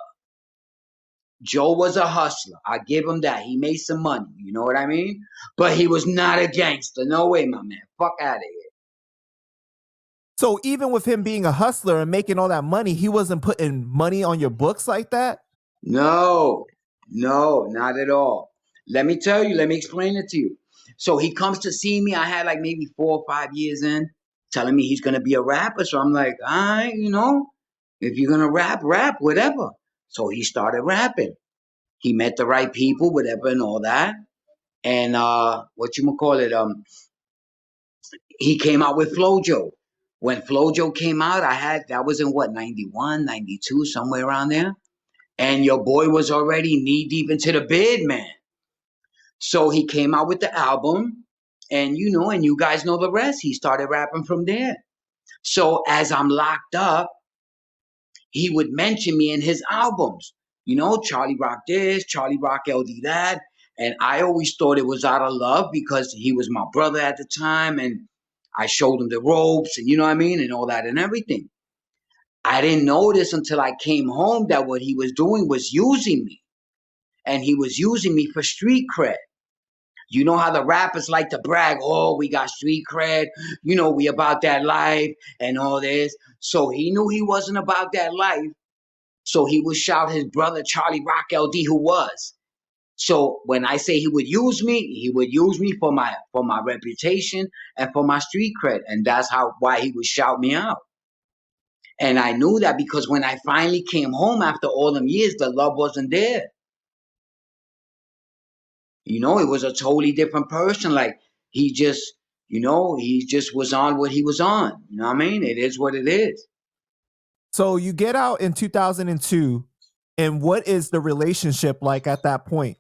Joe was a hustler. I give him that. He made some money. You know what I mean? But he was not a gangster. No way, my man. Fuck out of here. So even with him being a hustler and making all that money, he wasn't putting money on your books like that? No, not at all. Let me tell you. Let me explain it to you. So he comes to see me. I had like maybe 4 or 5 years in, telling me he's going to be a rapper. So I'm like, all right, if you're going to rap, whatever. So he started rapping. He met the right people, whatever, and all that. And he came out with Flojo. When Flojo came out, that was in 91, 92, somewhere around there. And your boy was already knee deep into the bid, man. So he came out with the album, and you guys know the rest. He started rapping from there. So as I'm locked up, he would mention me in his albums. Charlie Rock this, Charlie Rock LD that. And I always thought it was out of love because he was my brother at the time and I showed him the ropes and you know what I mean? And all that and everything. I didn't notice until I came home that what he was doing was using me. And he was using me for street cred. You know how the rappers like to brag, oh, we got street cred, we about that life and all this. So he knew he wasn't about that life. So he would shout his brother Charlie Rock LD, who was. So when I say he would use me for my reputation and for my street cred. And that's why he would shout me out. And I knew that because when I finally came home after all them years, the love wasn't there. It was a totally different person. Like he just was on what he was on. You know what I mean? It is what it is. So you get out in 2002, and what is the relationship like at that point?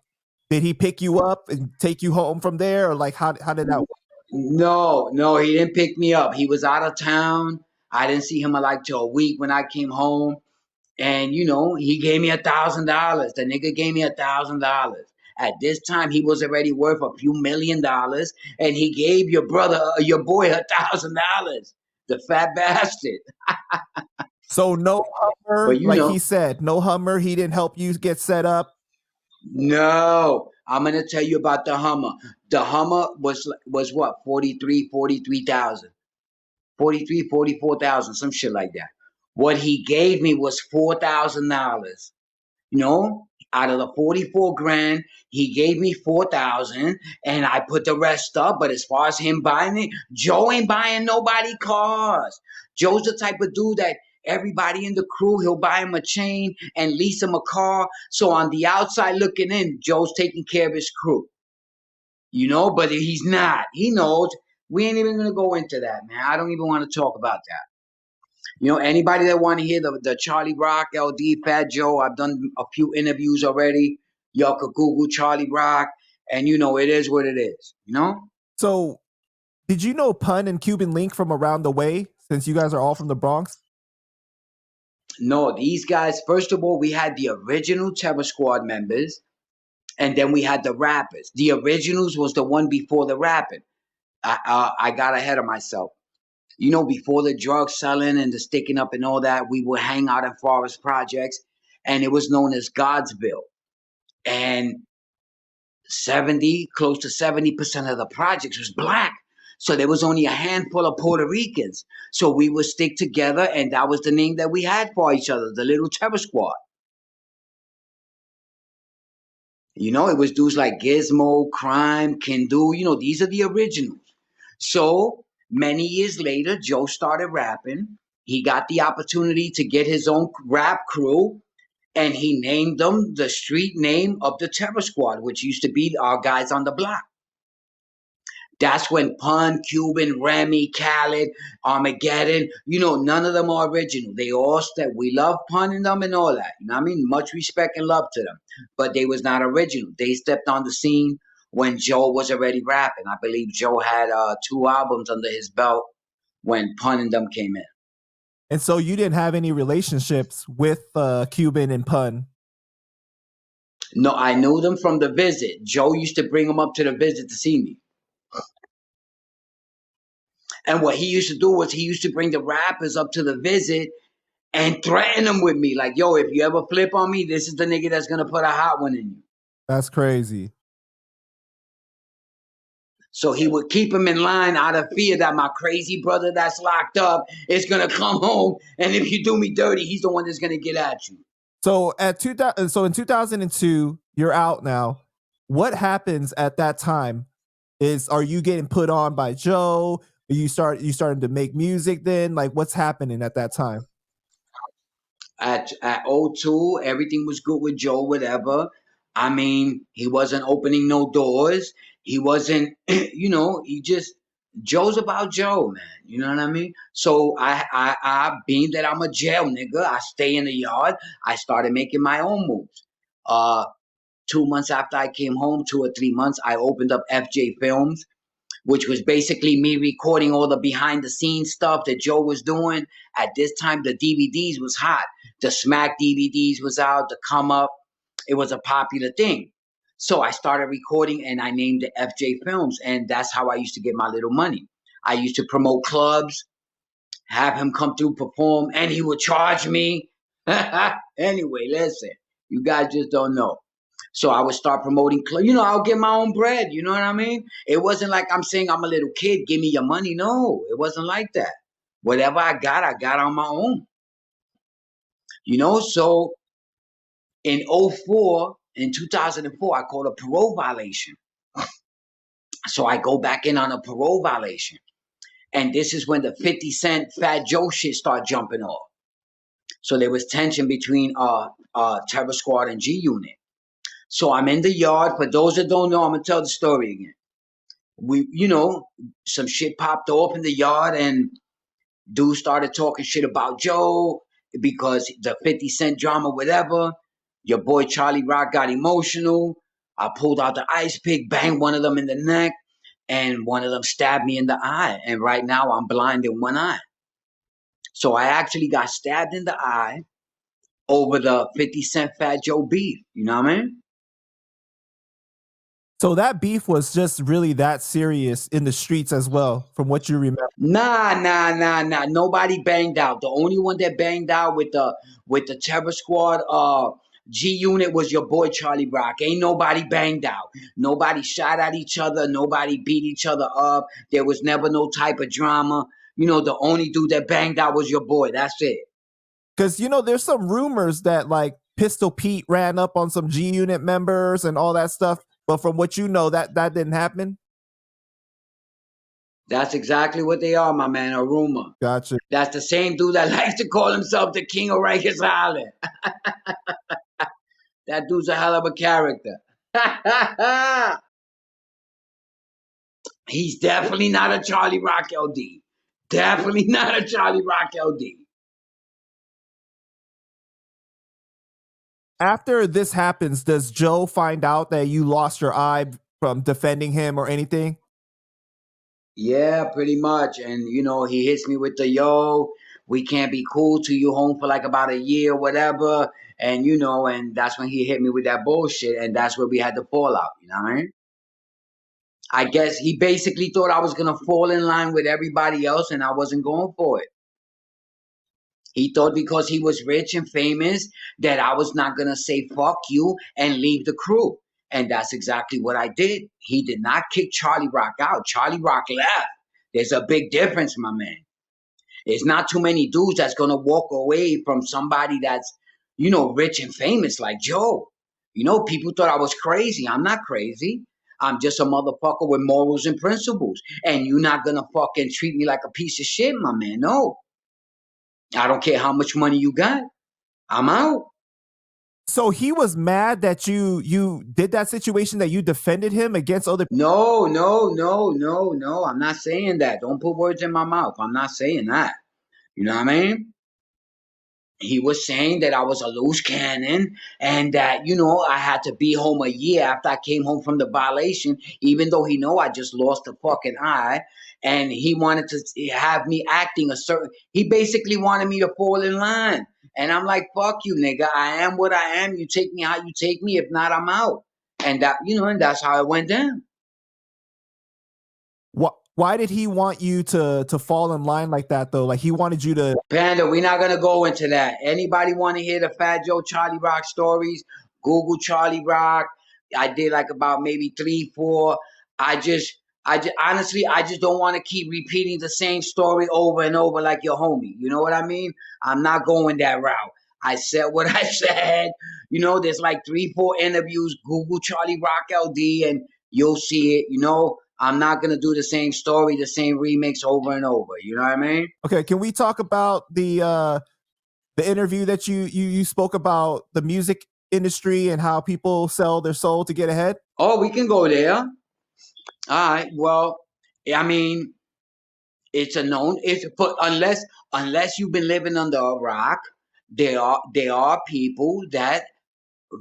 Did he pick you up and take you home from there, or like how did that work? No, he didn't pick me up. He was out of town. I didn't see him till a week when I came home. And he gave me $1,000. The nigga gave me $1,000. At this time, he was already worth a few $1 million, and he gave your boy $1,000. The fat bastard. So no Hummer, he said, no Hummer. He didn't help you get set up. No, I'm gonna tell you about the Hummer. The Hummer was what 43,000, 44,000, some shit like that. What he gave me was $4,000. Out of the 44 grand, he gave me 4,000, and I put the rest up. But as far as him buying it, Joe ain't buying nobody cars. Joe's the type of dude that everybody in the crew, he'll buy him a chain and lease him a car. So on the outside looking in, Joe's taking care of his crew. But he's not. He knows. We ain't even gonna go into that, man. I don't even want to talk about that. Anybody that want to hear the Charlie Rock, LD, Fat Joe, I've done a few interviews already. Y'all could Google Charlie Rock, and it is what it is, So Did you know Pun and Cuban Link from around the way since you guys are all from the Bronx? No, these guys, first of all, we had the original Terror Squad members, and then we had the rappers. The originals was the one before the rapping. I got ahead of myself. You know, before the drug selling and the sticking up and all that, we would hang out in Forest Projects, and it was known as Godsville. And close to 70% of the projects was black. So there was only a handful of Puerto Ricans. So we would stick together, and that was the name that we had for each other, the Little Terror Squad. You know, it was dudes like Gizmo, Crime, Kindu. You know, these are the originals. So many years later, Joe started rapping. He got the opportunity to get his own rap crew, and he named them the street name of the Terror Squad, which used to be our guys on the block. That's when Pun, Cuban, Remy, Khaled, Armageddon, you know, none of them are original. They all said we love Pun and them and all that. You know what I mean? Much respect and love to them. But they was not original. They stepped on the scene when Joe was already rapping. I believe Joe had 2 albums under his belt when Pun and them came in. And so you didn't have any relationships with Cuban and Pun. No, I knew them from the visit. Joe used to bring them up to the visit to see me. And what he used to do was he used to bring the rappers up to the visit and threaten them with me. Like, yo, if you ever flip on me, this is the nigga that's going to put a hot one in you. That's crazy. So he would keep him in line out of fear that my crazy brother that's locked up is going to come home. And if you do me dirty, he's the one that's going to get at you. So in 2002, you're out now. What happens at that time? Are you getting put on by Joe? You starting to make music then? Like, what's happening at that time? At 02, everything was good with Joe, whatever. I mean, he wasn't opening no doors. He wasn't, you know, Joe's about Joe, man. You know what I mean? So being that I'm a jail nigga, I stay in the yard. I started making my own moves. 2 months after I came home, 2 or 3 months, I opened up FJ Films, which was basically me recording all the behind the scenes stuff that Joe was doing. At this time, the DVDs was hot. The Smack DVDs was out, the Come Up. It was a popular thing. So I started recording and I named it FJ Films. And that's how I used to get my little money. I used to promote clubs, have him come through, perform, and he would charge me. Anyway, listen, you guys just don't know. So I would start promoting, you know, I'll get my own bread. You know what I mean? It wasn't like I'm saying I'm a little kid, give me your money. No, it wasn't like that. Whatever I got on my own. You know, so in 2004, I called a parole violation. So I go back in on a parole violation. And this is when the 50 Cent Fat Joe shit start jumping off. So there was tension between Terror Squad and G Unit. So I'm in the yard. For those that don't know, I'm gonna tell the story again. You know, some shit popped off in the yard, and dude started talking shit about Joe because the 50 Cent drama, whatever. Your boy Charlie Rock got emotional. I pulled out the ice pick, banged one of them in the neck, and one of them stabbed me in the eye. And right now I'm blind in one eye. So I actually got stabbed in the eye over the 50 Cent Fat Joe beef. You know what I mean? So that beef was just really that serious in the streets as well, from what you remember. Nah. Nobody banged out. The only one that banged out with the Terror Squad G Unit was your boy Charlie Rock. Ain't nobody banged out. Nobody shot at each other. Nobody beat each other up. There was never no type of drama. You know, the only dude that banged out was your boy. That's it. Because, you know, there's some rumors that like Pistol Pete ran up on some G Unit members and all that stuff. But from what you know, that didn't happen? That's exactly what they are, my man, a rumor. Gotcha. That's the same dude that likes to call himself the king of Rikers Island. That dude's a hell of a character. He's definitely not a Charlie Rock LD. Definitely not a Charlie Rock LD. After this happens, does Joe find out that you lost your eye from defending him or anything? Yeah, pretty much. And he hits me with the yo, we can't be cool till you home for like about a year, whatever. And and that's when he hit me with that bullshit, and that's where we had the fallout. You know what I mean? I guess he basically thought I was gonna fall in line with everybody else, and I wasn't going for it. He thought because he was rich and famous that I was not gonna say fuck you and leave the crew. And that's exactly what I did. He did not kick Charlie Rock out. Charlie Rock left. There's a big difference, my man. There's not too many dudes that's gonna walk away from somebody that's, rich and famous like Joe. People thought I was crazy. I'm not crazy. I'm just a motherfucker with morals and principles. And you're not gonna fucking treat me like a piece of shit, my man. No. I don't care how much money you got. I'm out. So he was mad that you did that situation, that you defended him against other. No, no, no, no, no. I'm not saying that. Don't put words in my mouth. I'm not saying that. You know what I mean? He was saying that I was a loose cannon and that, I had to be home a year after I came home from the violation, even though he know I just lost a fucking eye. And he wanted to have me acting a certain, he basically wanted me to fall in line. And I'm like, fuck you, nigga. I am what I am. You take me how you take me. If not, I'm out. And that, and that's how it went down. Why did he want you to fall in line like that though? Like he wanted you to. Panda, we're not gonna go into that. Anybody want to hear the Fat Joe Charlie Rock stories? Google Charlie Rock. I did like about maybe 3, 4. I just honestly, I just don't want to keep repeating the same story over and over like your homie. You know what I mean? I'm not going that route. I said what I said. There's like 3, 4 interviews. Google Charlie Rock LD and you'll see it. I'm not gonna do the same story, the same remix over and over. You know what I mean? Okay, can we talk about the interview that you spoke about the music industry and how people sell their soul to get ahead? Oh, we can go there. All right. Well, I mean, it's a known. It's but unless you've been living under a rock, there are people that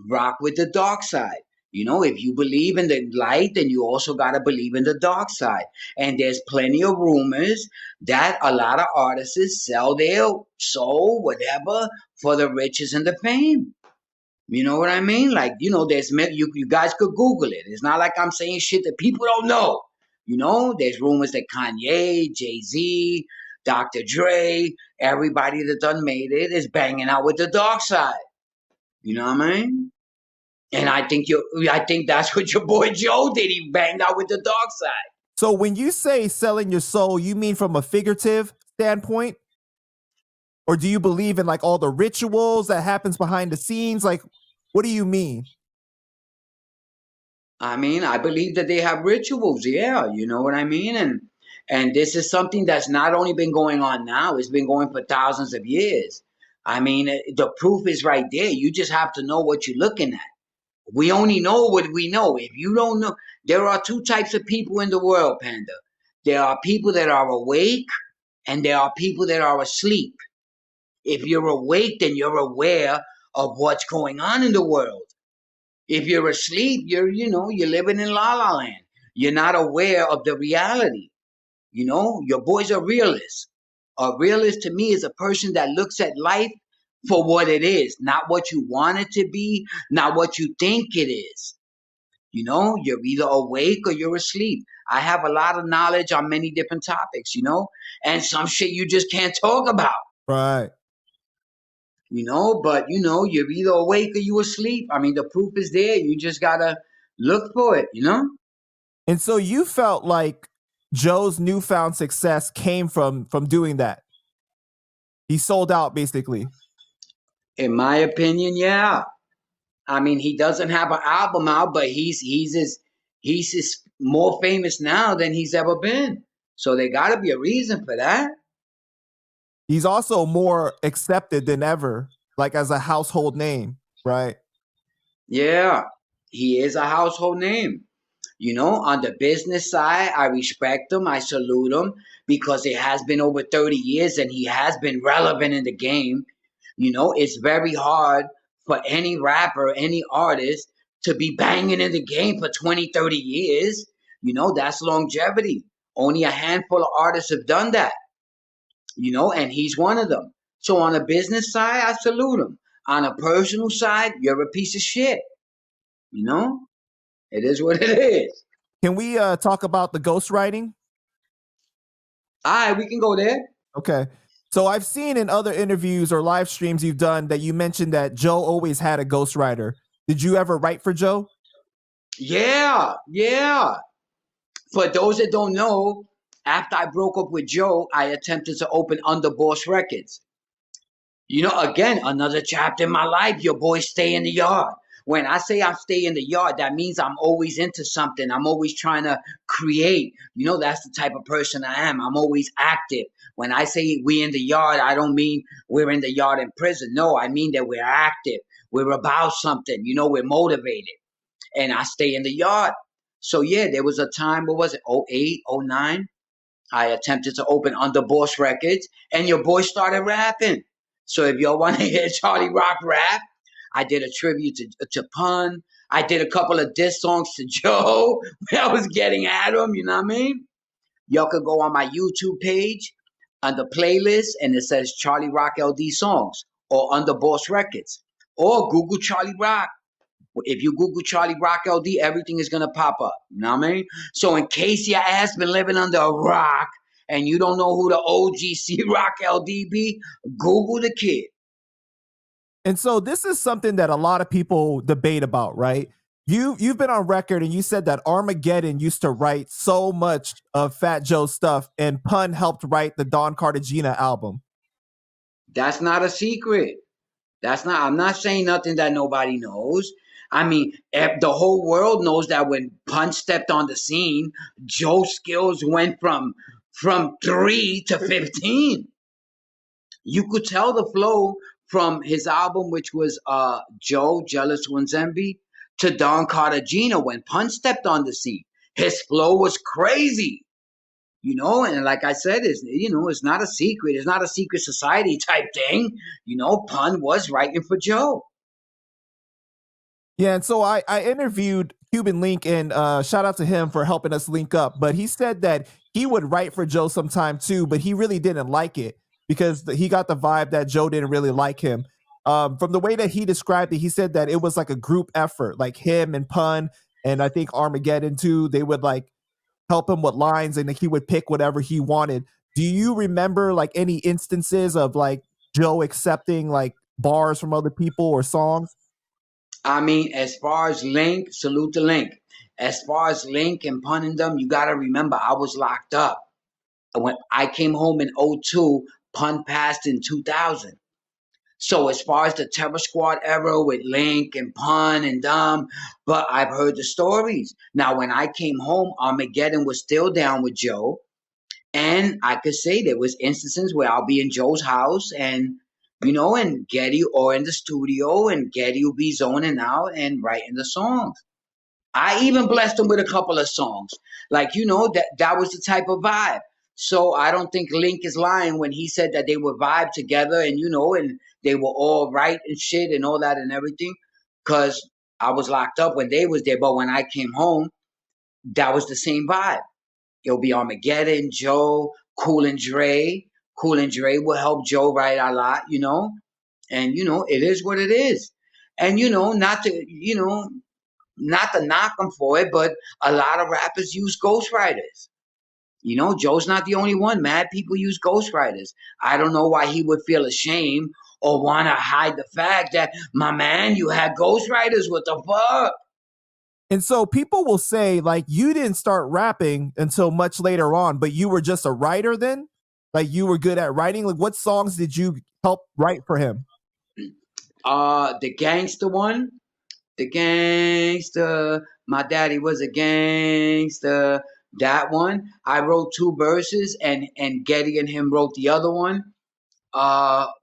rock with the dark side. If you believe in the light, then you also got to believe in the dark side. And there's plenty of rumors that a lot of artists sell their soul, whatever, for the riches and the fame. You know what I mean? Like, you guys could Google it. It's not like I'm saying shit that people don't know. There's rumors that Kanye, Jay-Z, Dr. Dre, everybody that done made it is banging out with the dark side. You know what I mean? And I think that's what your boy Joe did. He banged out with the dark side. So when you say selling your soul, you mean from a figurative standpoint? Or do you believe in like all the rituals that happens behind the scenes? Like, what do you mean? I mean, I believe that they have rituals. Yeah, you know what I mean? And this is something that's not only been going on now, it's been going for thousands of years. I mean, the proof is right there. You just have to know what you're looking at. We only know what we know. If you don't know, there are 2 types of people in the world, Panda. There are people that are awake and there are people that are asleep. If you're awake, then you're aware of what's going on in the world. If you're asleep, you're living in la la land. You're not aware of the reality. Your boys are realists. A realist to me is a person that looks at life for what it is, not what you want it to be, not what you think it is. You're either awake or you're asleep. I have a lot of knowledge on many different topics, and some shit you just can't talk about. Right. But you're either awake or you asleep. I mean, the proof is there. You just gotta look for it, And so you felt like Joe's newfound success came from doing that. He sold out basically. In my opinion, yeah. I mean, he doesn't have an album out, but he's more famous now than he's ever been. So there got to be a reason for that. He's also more accepted than ever, like as a household name, right? Yeah, he is a household name. On the business side, I respect him. I salute him because it has been over 30 years and he has been relevant in the game. It's very hard for any rapper, any artist to be banging in the game for 20, 30 years. That's longevity. Only a handful of artists have done that, and he's one of them. So on a business side, I salute him. On a personal side, you're a piece of shit. You know, it is what it is. Can we talk about the ghostwriting? All right, we can go there. Okay. So I've seen in other interviews or live streams you've done that you mentioned that Joe always had a ghostwriter. Did you ever write for Joe? Yeah, yeah. For those that don't know, after I broke up with Joe, I attempted to open Underboss Records. Again, another chapter in my life. Your boy stay in the yard. When I say I stay in the yard, that means I'm always into something. I'm always trying to create. That's the type of person I am. I'm always active. When I say we in the yard, I don't mean we're in the yard in prison. No, I mean that we're active. We're about something. We're motivated. And I stay in the yard. So yeah, there was a time, what was it, 08, 09? I attempted to open Underboss Records, and your boy started rapping. So if y'all want to hear Charlie Rock rap, I did a tribute to Pun. I did a couple of diss songs to Joe where I was getting at him, you know what I mean? Y'all could go on my YouTube page under playlist, and it says Charlie Rock LD songs or Underboss Records, or Google Charlie Rock. If you Google Charlie Rock LD, everything is gonna pop up. You know what I mean? So in case your ass been living under a rock and you don't know who the OGC Rock LD be, Google the kid. And so this is something that a lot of people debate about, right? You've been on record and you said that Armageddon used to write so much of Fat Joe's stuff, and Pun helped write the Don Cartagena album. That's not a secret. I'm not saying nothing that nobody knows. I mean, the whole world knows that when Pun stepped on the scene, Joe's skills went from 3 to 15. You could tell the flow from his album, which was Joe, Jealous One's Envy, to Don Cartagena when Pun stepped on the scene. His flow was crazy. And like I said, it's not a secret. It's not a secret society type thing. Pun was writing for Joe. Yeah, and so I interviewed Cuban Link, and shout out to him for helping us link up. But he said that he would write for Joe sometime too, but he really didn't like it because he got the vibe that Joe didn't really like him. From the way that he described it, he said that it was like a group effort, like him and Pun, and I think Armageddon too. They would like help him with lines, and he would pick whatever he wanted. Do you remember like any instances of like Joe accepting like bars from other people or songs? I mean, as far as Link, salute to Link. As far as Link and Pun and them, you got to remember, I was locked up. When I came home in 02, Pun passed in 2000. So as far as the Terror Squad era with Link and Pun and them, but I've heard the stories. Now, when I came home, Armageddon was still down with Joe. And I could say there was instances where I'll be in Joe's house and and Getty or in the studio, and Getty will be zoning out and writing the songs. I even blessed him with a couple of songs. Like, that was the type of vibe. So I don't think Link is lying when he said that they would vibe together and, and they were all right and shit and all that and everything. Because I was locked up when they was there. But when I came home, that was the same vibe. It'll be Armageddon, Joe, Cool and Dre. Cool and Dre will help Joe write a lot, and it is what it is. And not to knock them for it, but a lot of rappers use ghostwriters. Joe's not the only one. Mad people use ghostwriters. I don't know why he would feel ashamed or want to hide the fact that, my man, you had ghostwriters. What the fuck? And so people will say, like, you didn't start rapping until much later on, but you were just a writer then? Like, you were good at writing? Like, what songs did you help write for him? The Gangster one. The Gangster. My daddy was a gangster. That one. I wrote 2 verses, and Getty and him wrote the other one.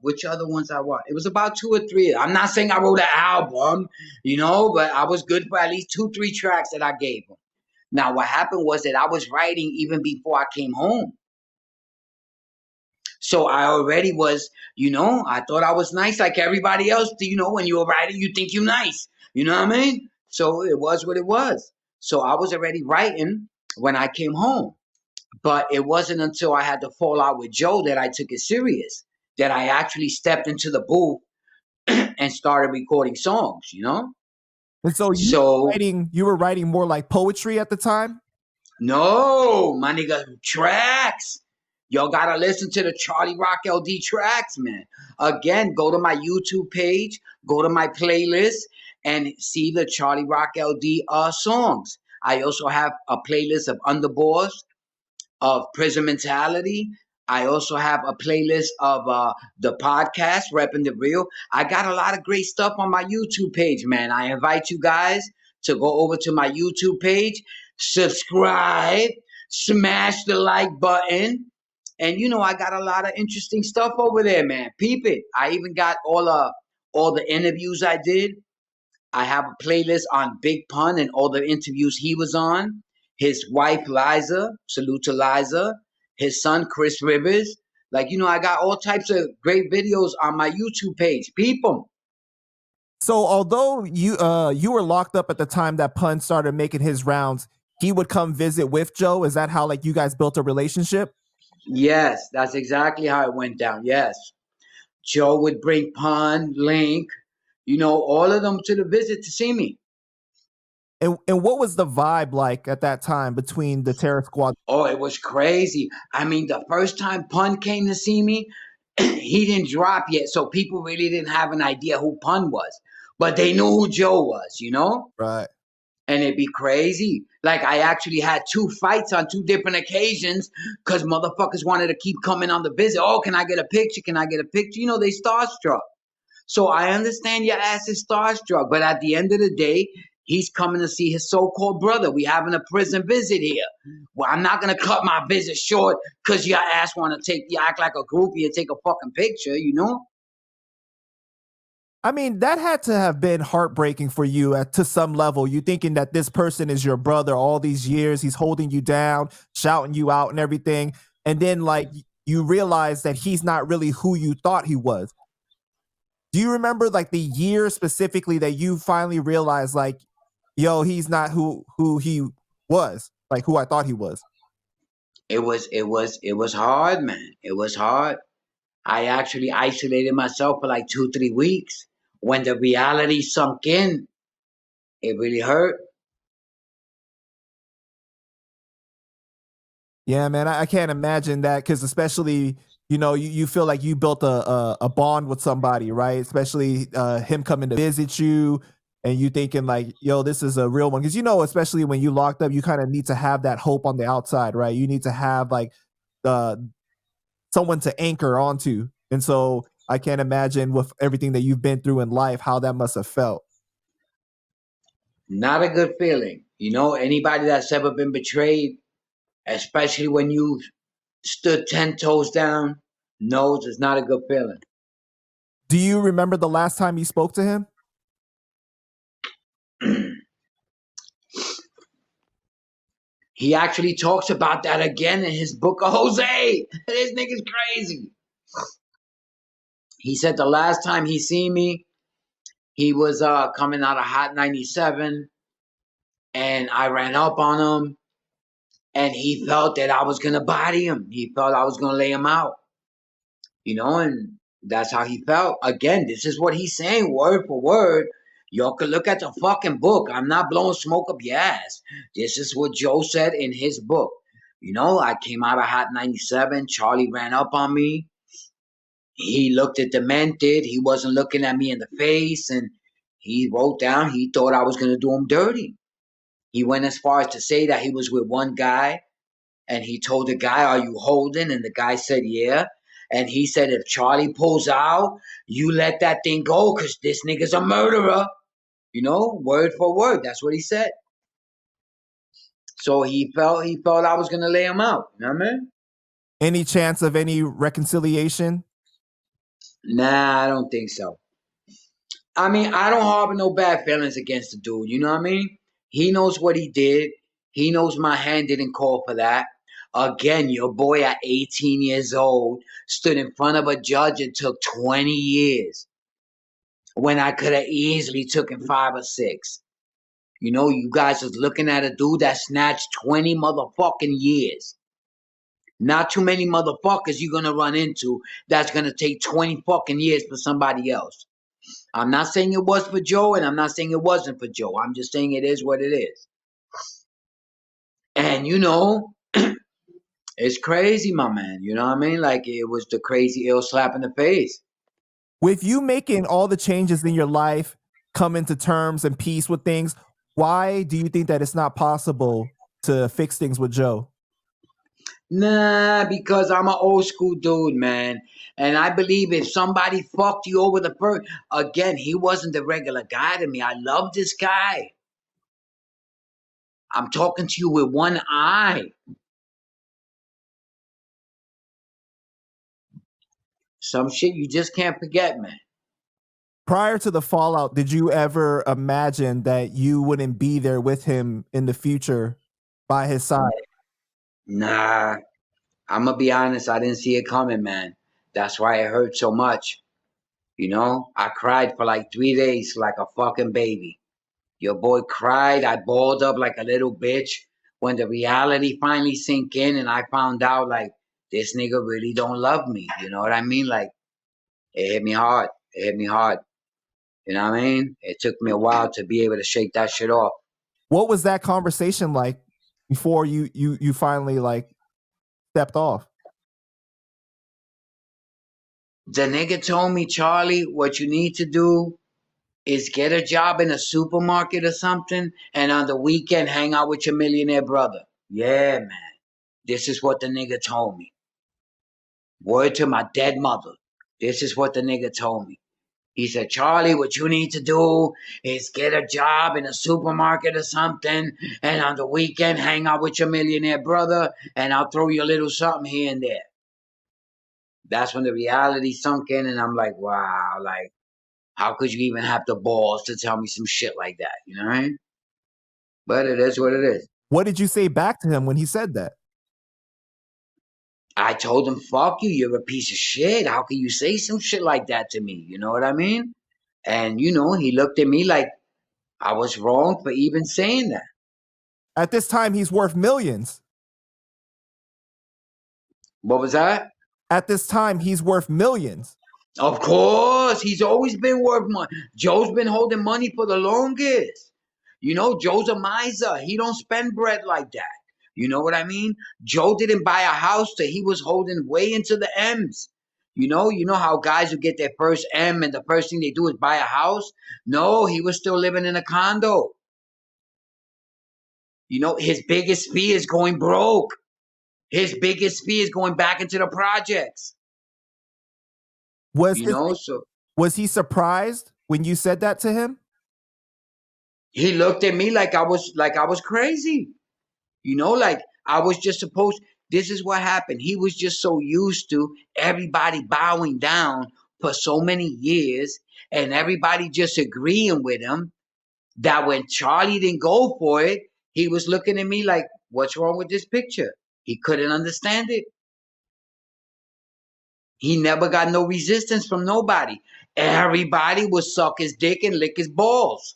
Which other ones I want? It was about 2 or 3. I'm not saying I wrote an album, but I was good for at least 2, 3 tracks that I gave him. Now, what happened was that I was writing even before I came home. So I already was, I thought I was nice like everybody else. When you're writing, you think you're nice. You know what I mean? So it was what it was. So I was already writing when I came home. But it wasn't until I had to fall out with Joe that I took it serious, that I actually stepped into the booth and started recording songs, you know? And so So, you were writing more like poetry at the time? no, my nigga, tracks. Y'all gotta listen to the Charlie Rock LD tracks, man. Again, go to my YouTube page, go to my playlist, and see the Charlie Rock LD songs. I also have a playlist of Underboss, of Prison Mentality. I also have a playlist of the podcast, Repping the Real. I got a lot of great stuff on my YouTube page, man. I invite you guys to go over to my YouTube page, subscribe, smash the like button. And you know, I got a lot of interesting stuff over there, man. Peep it. I even got all the interviews I did. I have a playlist on Big Pun and all the interviews he was on. His wife Liza, salute to Liza. His son Chris Rivers. Like, you know, I got all types of great videos on my YouTube page. Peep them. So although you were locked up at the time that Pun started making his rounds, he would come visit with Joe. Is that how like you guys built a relationship? Yes, that's exactly how it went down. Yes. Joe would bring Pun, Link, you know, all of them to the visit to see me. And what was the vibe like at that time between the Terror Squad? Oh, it was crazy. I mean, the first time Pun came to see me, he didn't drop yet, so people really didn't have an idea who Pun was. But they knew who Joe was, you know? Right. And it'd be crazy. Like, I actually had 2 fights on 2 different occasions because motherfuckers wanted to keep coming on the visit. Oh, can I get a picture? Can I get a picture? You know, they starstruck. So I understand your ass is starstruck, but at the end of the day, he's coming to see his so-called brother. We having a prison visit here. Well, I'm not gonna cut my visit short because your ass want to you act like a groupie and take a fucking picture, you know? I mean, that had to have been heartbreaking for you to some level. You thinking that this person is your brother all these years, he's holding you down, shouting you out and everything. And then like you realize that he's not really who you thought he was. Do you remember like the year specifically that you finally realized like, yo, he's not who he was, like who I thought he was? It was hard, man. It was hard. I actually isolated myself for like 2, 3 weeks. When the reality sunk in, it really hurt. Yeah, man, I can't imagine that because especially you feel like you built a bond with somebody, right? Especially him coming to visit you, and you thinking like, yo, this is a real one. Because especially when you locked up, you kind of need to have that hope on the outside, right? You need to have like uh, someone to anchor onto, and so I can't imagine with everything that you've been through in life how that must have felt. Not a good feeling. You know, anybody that's ever been betrayed, especially when you stood 10 toes down, knows it's not a good feeling. Do you remember the last time you spoke to him? He actually talks about that again in his book of Jose. This nigga's crazy. He said the last time he seen me, he was coming out of Hot 97, and I ran up on him, and he felt that I was gonna body him. He felt I was gonna lay him out, you know, and that's how he felt. Again, this is what he's saying word for word. Y'all can look at the fucking book. I'm not blowing smoke up your ass. This is what Joe said in his book. You know, I came out of Hot 97. Charlie ran up on me. He looked at demented. He wasn't looking at me in the face. And he wrote down he thought I was going to do him dirty. He went as far as to say that he was with one guy. And he told the guy, are you holding? And the guy said, yeah. And he said, if Charlie pulls out, you let that thing go because this nigga's a murderer. You know, word for word. That's what he said. So he felt I was gonna lay him out. You know what I mean? Any chance of any reconciliation? Nah, I don't think so. I mean, I don't harbor no bad feelings against the dude. You know what I mean? He knows what he did. He knows my hand didn't call for that. Again, your boy at 18 years old stood in front of a judge and took 20 years when I could have easily taken 5 or 6. You know, you guys was looking at a dude that snatched 20 motherfucking years. Not too many motherfuckers you're gonna run into that's gonna take 20 fucking years for somebody else. I'm not saying it was for Joe, and I'm not saying it wasn't for Joe. I'm just saying it is what it is. And it's crazy, my man. You know what I mean? Like, it was the crazy ill slap in the face. With you making all the changes in your life, coming to terms and peace with things, why do you think that it's not possible to fix things with Joe? Nah, because I'm an old school dude, man. And I believe if somebody fucked you over the first, again, he wasn't the regular guy to me. I love this guy. I'm talking to you with one eye. Some shit you just can't forget, man. Prior to the fallout, did you ever imagine that you wouldn't be there with him in the future by his side? Nah, I'm gonna be honest. I didn't see it coming, man. That's why it hurt so much. I cried for like 3 days like a fucking baby. Your boy cried. I balled up like a little bitch when the reality finally sank in and I found out like this nigga really don't love me. You know what I mean? Like, it hit me hard. It hit me hard. You know what I mean? It took me a while to be able to shake that shit off. What was that conversation like before you finally like stepped off? The nigga told me, Charlie, what you need to do is get a job in a supermarket or something, and on the weekend hang out with your millionaire brother. Yeah, man. This is what the nigga told me. Word to my dead mother. This is what the nigga told me. He said, Charlie, what you need to do is get a job in a supermarket or something, and on the weekend hang out with your millionaire brother, and I'll throw you a little something here and there. That's when the reality sunk in, and I'm like, wow, like, how could you even have the balls to tell me some shit like that? You know what I mean? But it is what it is. What did you say back to him when he said that? I told him, fuck you, you're a piece of shit. How can you say some shit like that to me? You know what I mean? And, he looked at me like I was wrong for even saying that. At this time, he's worth millions. What was that? At this time, he's worth millions. Of course, he's always been worth money. Joe's been holding money for the longest. Joe's a miser. He don't spend bread like that. You know what I mean? Joe didn't buy a house till he was holding way into the M's. You know how guys who get their first M and the first thing they do is buy a house? No, he was still living in a condo. His biggest fear is going broke. His biggest fear is going back into the projects. Was he surprised when you said that to him? He looked at me like I was crazy. Like I was just supposed. This is what happened. He was just so used to everybody bowing down for so many years and everybody just agreeing with him that when Charlie didn't go for it, he was looking at me like, what's wrong with this picture? He couldn't understand it. He never got no resistance from nobody. Everybody would suck his dick and lick his balls,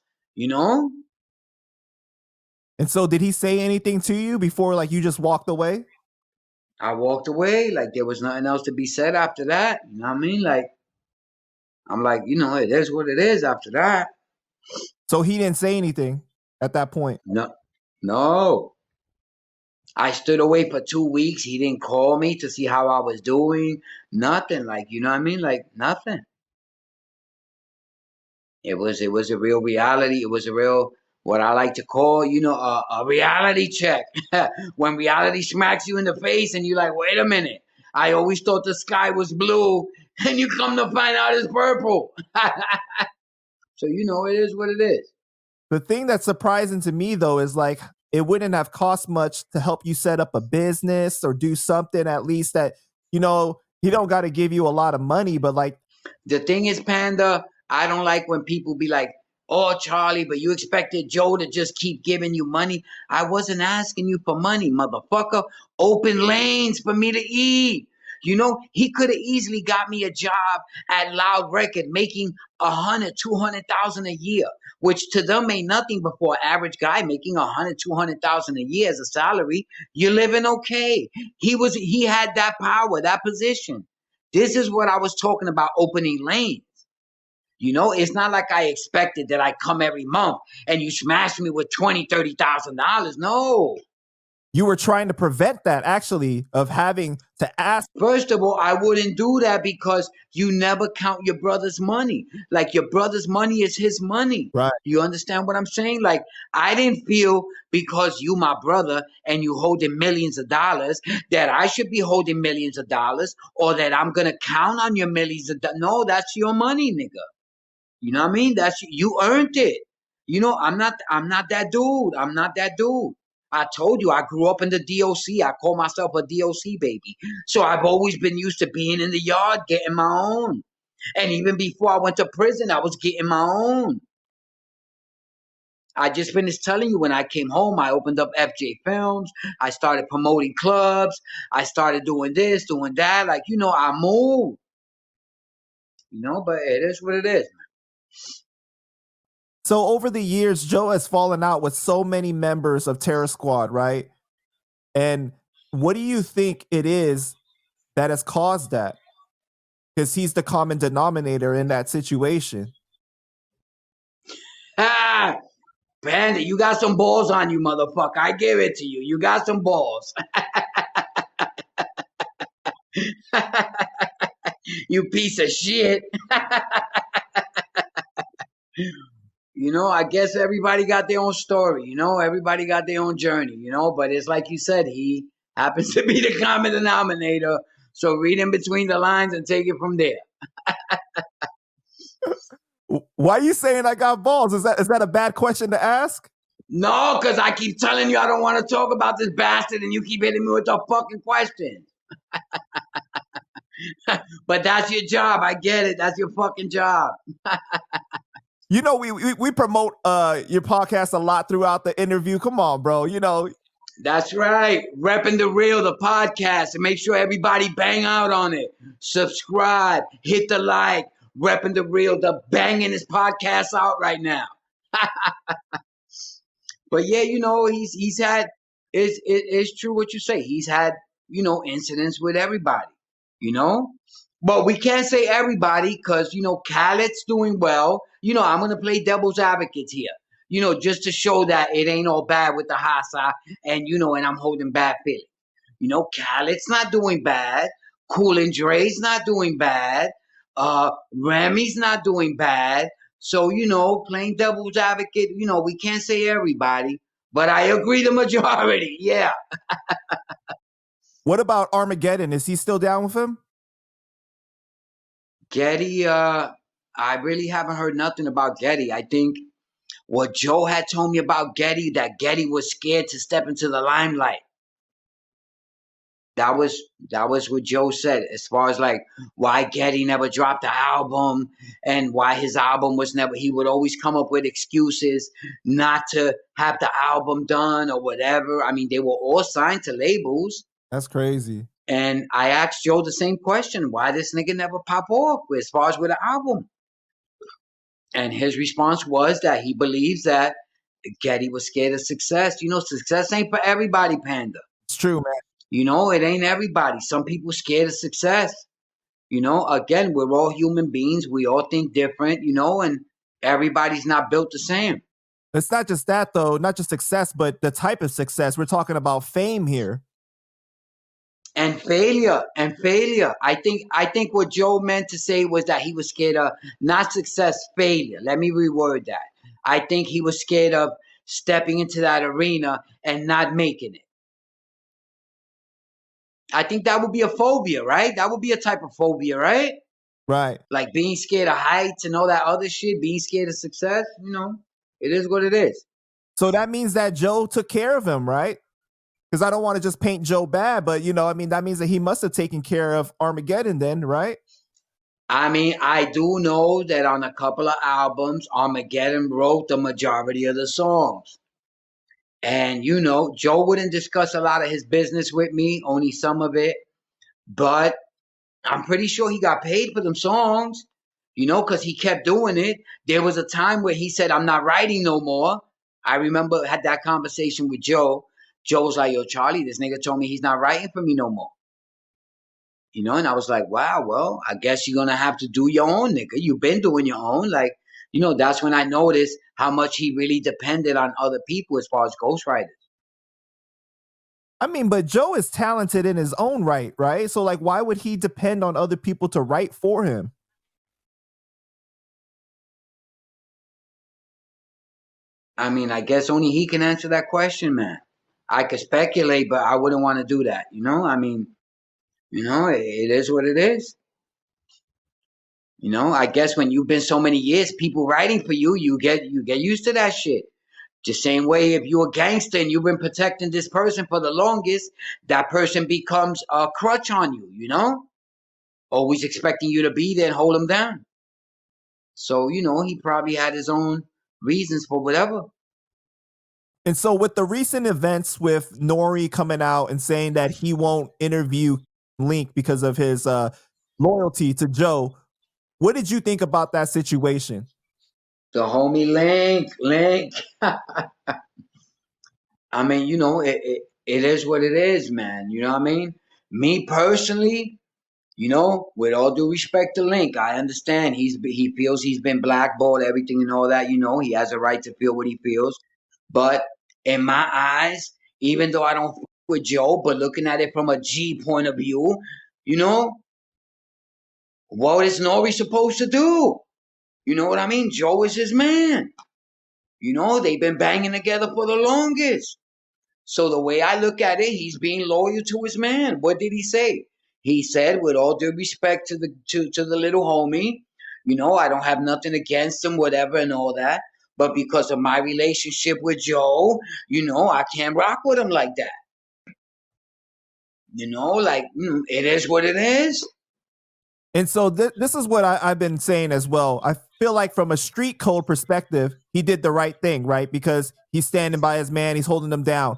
And so did he say anything to you before like you just walked away? I walked away like there was nothing else to be said after that. You know what I mean? Like, I'm like, it is what it is after that. So he didn't say anything at that point? No. I stood away for 2 weeks. He didn't call me to see how I was doing. Nothing. Like, you know what I mean? Like, nothing. It was a real reality. It was a real, what I like to call, a reality check. When reality smacks you in the face and you're like, wait a minute. I always thought the sky was blue and you come to find out it's purple. So, it is what it is. The thing that's surprising to me, though, is like it wouldn't have cost much to help you set up a business or do something at least that, he don't got to give you a lot of money, but like. The thing is, Panda, I don't like when people be like, oh, Charlie, but you expected Joe to just keep giving you money. I wasn't asking you for money, motherfucker. Open lanes for me to eat. You know, he could have easily got me a job at Loud Record making 100, 200,000 a year, which to them ain't nothing before an average guy making 100, 200,000 a year as a salary. You're living okay. He had that power, that position. This is what I was talking about, opening lanes. You know, it's not like I expected that I come every month and you smash me with $20, $30,000. No. You were trying to prevent that, actually, of having to ask. First of all, I wouldn't do that because you never count your brother's money. Like, your brother's money is his money. Right. You understand what I'm saying? Like, I didn't feel because you my brother and you holding millions of dollars that I should be holding millions of dollars, or that I'm going to count on your millions of dollars. No, that's your money, nigga. You know what I mean? That's, you earned it. You know, I'm not that dude. I'm not that dude. I told you I grew up in the DOC. I call myself a DOC baby. So I've always been used to being in the yard, getting my own. And even before I went to prison, I was getting my own. I just finished telling you, when I came home, I opened up FJ Films. I started promoting clubs. I started doing this, doing that. Like, you know, I moved. You know, but it is what it is. So over the years, Joe has fallen out with so many members of Terror Squad, right? And what do you think it is that has caused that? Because he's the common denominator in that situation. Ah, Panda, you got some balls on you, motherfucker. I give it to you. You got some balls. You piece of shit. You know, I guess everybody got their own story, you know, everybody got their own journey, you know, but it's like you said, he happens to be the common denominator. So read in between the lines and take it from there. Why are you saying I got balls? Is that a bad question to ask? No, because I keep telling you I don't want to talk about this bastard and you keep hitting me with the fucking questions. But that's your job. I get it. That's your fucking job. You know, we promote your podcast a lot throughout the interview. Come on, bro. You know. That's right. Repping the Real, the podcast, and make sure everybody bang out on it. Subscribe, hit the like. Repping the Real, the banging his podcast out right now. But yeah, you know, he's had, it's true what you say. He's had, you know, incidents with everybody, you know. But we can't say everybody because, you know, Khaled's doing well. You know, I'm going to play devil's advocate here, you know, just to show that it ain't all bad with the Hassa, and, you know, and I'm holding bad feelings. You know, Khaled's not doing bad. Cool and Dre's not doing bad. Remy's not doing bad. So, you know, playing devil's advocate, you know, we can't say everybody, but I agree the majority. Yeah. What about Armageddon? Is he still down with him? Getty, I really haven't heard nothing about Getty. I think what Joe had told me about Getty, that Getty was scared to step into the limelight. That was what Joe said, as far as like why Getty never dropped the album and why his album was never, he would always come up with excuses not to have the album done or whatever. I mean, they were all signed to labels. That's crazy. And I asked Joe the same question, why this nigga never pop off as far as with an album? And his response was that he believes that Getty was scared of success. You know, success ain't for everybody, Panda. It's true, man. You know, it ain't everybody. Some people scared of success. You know, again, we're all human beings. We all think different, you know, and everybody's not built the same. It's not just that, though, not just success, but the type of success. We're talking about fame here. And failure. I think what Joe meant to say was that he was scared of not success, failure. Let me reword that. I think he was scared of stepping into that arena and not making it. I think that would be a phobia, right? That would be a type of phobia, right? Right. Like being scared of heights and all that other shit, being scared of success, you know, it is what it is. So that means that Joe took care of him, right? Because I don't want to just paint Joe bad, but, you know, I mean, that means that he must have taken care of Armageddon then, right? I mean, I do know that on a couple of albums, Armageddon wrote the majority of the songs. And, you know, Joe wouldn't discuss a lot of his business with me, only some of it. But I'm pretty sure he got paid for them songs, because he kept doing it. There was a time where he said, I'm not writing no more. I remember had that conversation with Joe. Joe was like, yo, Charlie, this nigga told me he's not writing for me no more. And I was like, wow, well, I guess you're gonna have to do your own, nigga. You've been doing your own. Like, that's when I noticed how much he really depended on other people as far as ghostwriters. I mean, but Joe is talented in his own right, right? So like why would he depend on other people to write for him? I mean, I guess only he can answer that question, man. I could speculate, but I wouldn't want to do that. I mean, it is what it is. I guess when you've been so many years, people writing for you, you get used to that shit. The same way, if you're a gangster and you've been protecting this person for the longest, that person becomes a crutch on you. Always expecting you to be there and hold him down. So he probably had his own reasons for whatever. And so with the recent events with Nori coming out and saying that he won't interview Link because of his loyalty to Joe, what did you think about that situation? The homie Link. I mean, it is what it is, man. You know what I mean? Me personally, with all due respect to Link, I understand he feels he's been blackballed, everything and all that. He has a right to feel what he feels. But in my eyes, even though I don't f- with Joe, but looking at it from a G point of view, you know, what is Nori supposed to do? You know what I mean? Joe is his man. They've been banging together for the longest. So the way I look at it, he's being loyal to his man. What did he say? He said, with all due respect to the little homie, I don't have nothing against him, whatever, and all that. But because of my relationship with Joe, I can't rock with him like that. It is what it is. And so this is what I've been saying as well. I feel like from a street code perspective, he did the right thing, right? Because he's standing by his man, he's holding him down.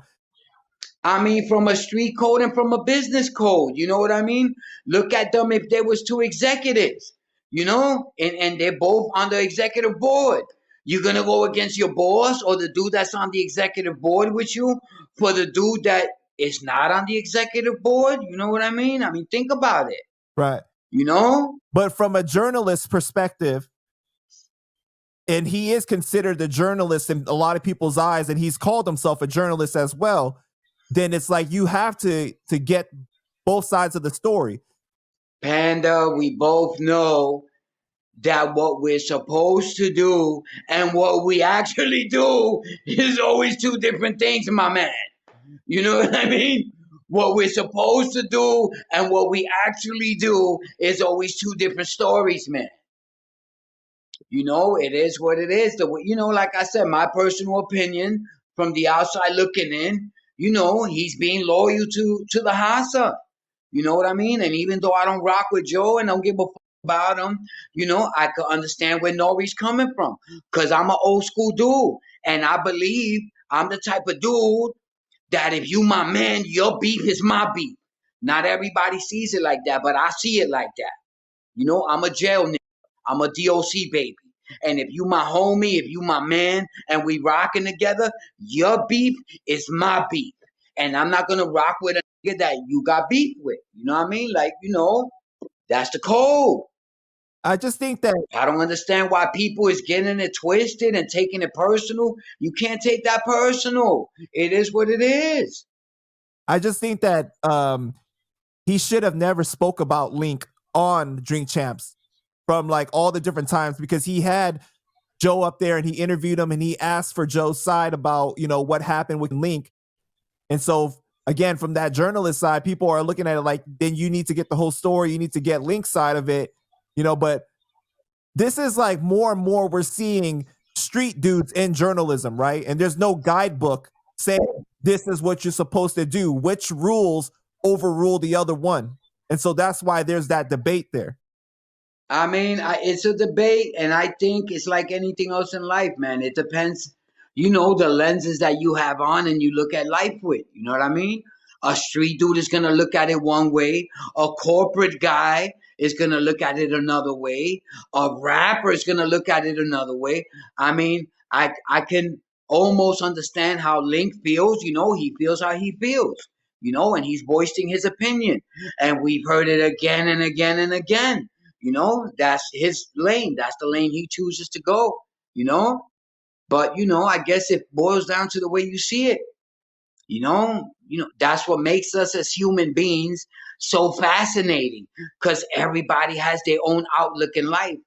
I mean, from a street code and from a business code, you know what I mean? Look at them if there was two executives, and they're both on the executive board. You're gonna go against your boss or the dude that's on the executive board with you for the dude that is not on the executive board. You know what I mean? I mean, think about it. Right. You know? But from a journalist perspective, and he is considered a journalist in a lot of people's eyes, and he's called himself a journalist as well, then it's like you have to get both sides of the story. Panda, we both know that what we're supposed to do and what we actually do is always two different things, my man. You know what I mean? What we're supposed to do and what we actually do is always two different stories, man. It is what it is. Like I said, my personal opinion from the outside looking in, he's being loyal to the Hassa. You know what I mean? And even though I don't rock with Joe and don't give a fuck about him, I could understand where Nori's coming from. Because I'm an old school dude. And I believe I'm the type of dude that if you my man, your beef is my beef. Not everybody sees it like that, but I see it like that. I'm a jail nigga. I'm a DOC baby. And if you my homie, if you my man, and we rocking together, your beef is my beef. And I'm not gonna rock with a nigga that you got beef with. You know what I mean? Like, that's the code. I just think that I don't understand why people is getting it twisted and taking it personal. You can't take that personal. It is what it is. I just think that he should have never spoke about Link on Drink Champs from like all the different times, because he had Joe up there and he interviewed him and he asked for Joe's side about, what happened with Link. And so again, from that journalist side, people are looking at it like, then you need to get the whole story. You need to get Link's side of it, but this is like more and more we're seeing street dudes in journalism, right? And there's no guidebook saying this is what you're supposed to do. Which rules overrule the other one? And so that's why there's that debate there. I mean, it's a debate, and I think it's like anything else in life, man. It depends, the lenses that you have on and you look at life with. You know what I mean? A street dude is gonna look at it one way. A corporate guy is gonna look at it another way. A rapper is gonna look at it another way. I mean, I can almost understand how Link feels. He feels how he feels. And he's voicing his opinion, and we've heard it again and again and again. That's his lane. That's the lane he chooses to go. You know, but I guess it boils down to the way you see it. That's what makes us as human beings so fascinating, because everybody has their own outlook in life.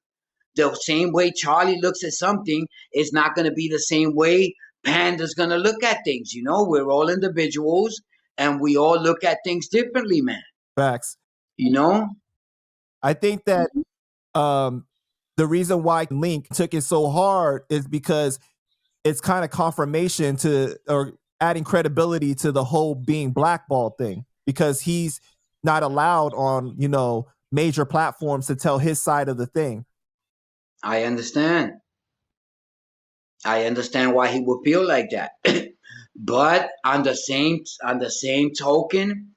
The same way Charlie looks at something is not going to be the same way Panda's going to look at things. We're all individuals, and we all look at things differently, man. Facts. You know? I think that the reason why Link took it so hard is because it's kind of confirmation to, or adding credibility to the whole being blackballed thing, because he's not allowed on, major platforms to tell his side of the thing. I understand. I understand why he would feel like that. But on the same token,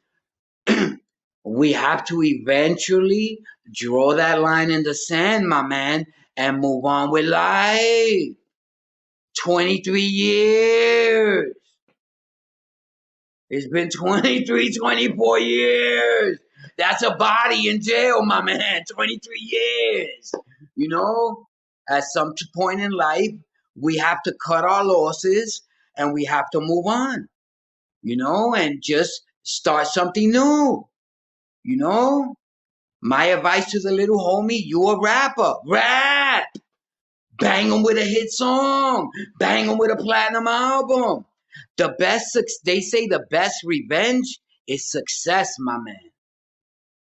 we have to eventually draw that line in the sand, my man, and move on with life. 23 years. It's been 23, 24 years. That's a body in jail, my man. 23 years. At some point in life, we have to cut our losses and we have to move on, and just start something new. My advice to the little homie: you a rapper. Rap! Bang them with a hit song. Bang them with a platinum album. They say the best revenge is success, my man.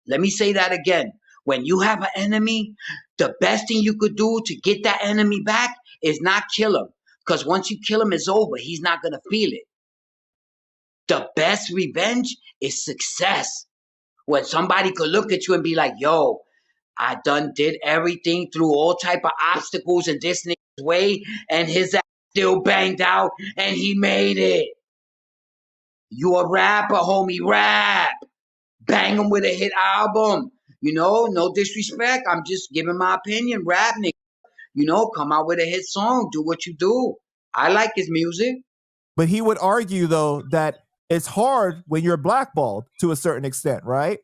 Let me say that again. When you have an enemy, the best thing you could do to get that enemy back is not kill him. Because once you kill him, it's over. He's not going to feel it. The best revenge is success. When somebody could look at you and be like, yo, I done did everything through all type of obstacles in this nigga's way, and his ass still banged out, and he made it. You a rapper, homie, rap. Bang him with a hit album. No disrespect. I'm just giving my opinion. Rap, nigga. Come out with a hit song. Do what you do. I like his music. But he would argue, though, that it's hard when you're blackballed to a certain extent, right?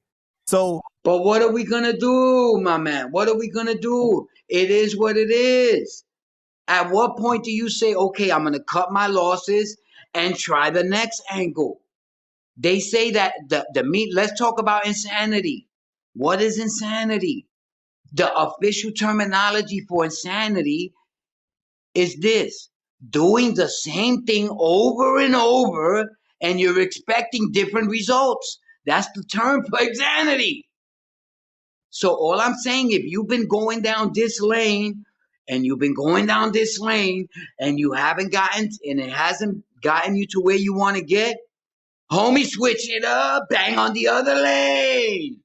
So, but what are we gonna do, my man? What are we gonna do? It is what it is. At what point do you say, okay, I'm gonna cut my losses and try the next angle? They say that let's talk about insanity. What is insanity? The official terminology for insanity is this: doing the same thing over and over, and you're expecting different results. That's the term for insanity. So all I'm saying, if you've been going down this lane and you've been going down this lane and you haven't gotten, and it hasn't gotten you to where you want to get, homie, switch it up, bang on the other lane.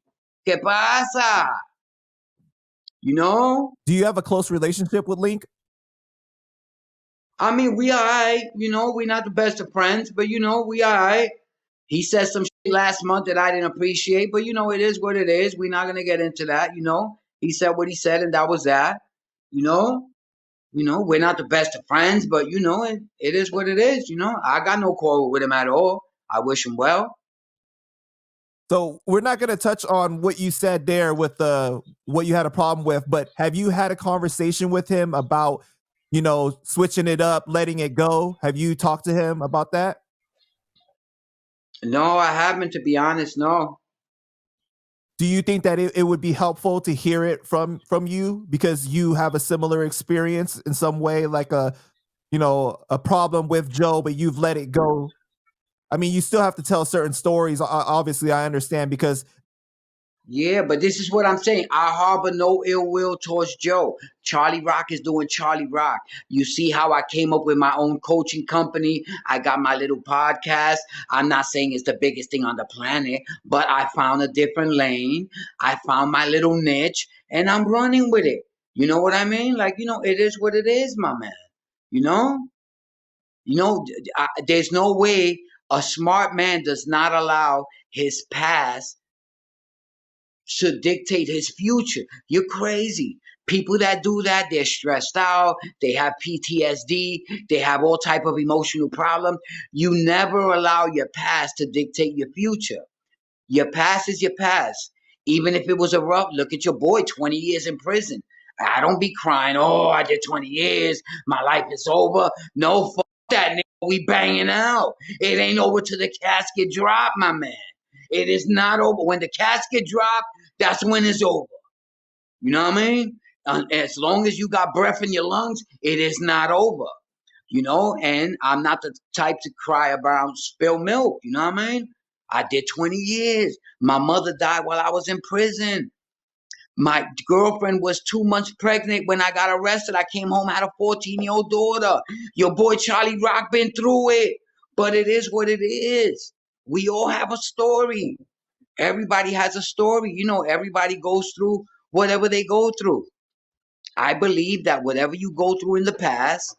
¿Qué pasa? Do you have a close relationship with Link? I mean, we all right. We're not the best of friends, but we all right. He said some shit last month that I didn't appreciate, but it is what it is. We're not gonna get into that. He said what he said, and that was that. We're not the best of friends, but it is what it is. I got no quarrel with him at all. I wish him well. So we're not going to touch on what you said there with what you had a problem with, but have you had a conversation with him about, switching it up, letting it go? Have you talked to him about that? No, I haven't, to be honest. No. Do you think that it would be helpful to hear it from you, because you have a similar experience in some way, like a problem with Joe, but you've let it go? I mean, you still have to tell certain stories. Obviously, I understand, because. Yeah, but this is what I'm saying. I harbor no ill will towards Joe. Charlie Rock is doing Charlie Rock. You see how I came up with my own coaching company. I got my little podcast. I'm not saying it's the biggest thing on the planet, but I found a different lane. I found my little niche, and I'm running with it. You know what I mean? Like, it is what it is, my man. There's no way A smart man does not allow his past to dictate his future. You're crazy. People that do that, they're stressed out, they have PTSD, they have all type of emotional problems. You never allow your past to dictate your future. Your past is your past. Even if it was a rough, look at your boy, 20 years in prison. I don't be crying, oh, I did 20 years, my life is over. No, fuck that, nigga. We banging out. It ain't over till the casket drop, my man. It is not over. When the casket drop, that's when it's over. You know what I mean? As long as you got breath in your lungs, it is not over. And I'm not the type to cry about spilled milk. You know what I mean? I did 20 years. My mother died while I was in prison. My girlfriend was 2 months pregnant when I got arrested. I came home, had a 14-year-old daughter. Your boy Charlie Rock been through it. But it is what it is. We all have a story. Everybody has a story. Everybody goes through whatever they go through. I believe that whatever you go through in the past,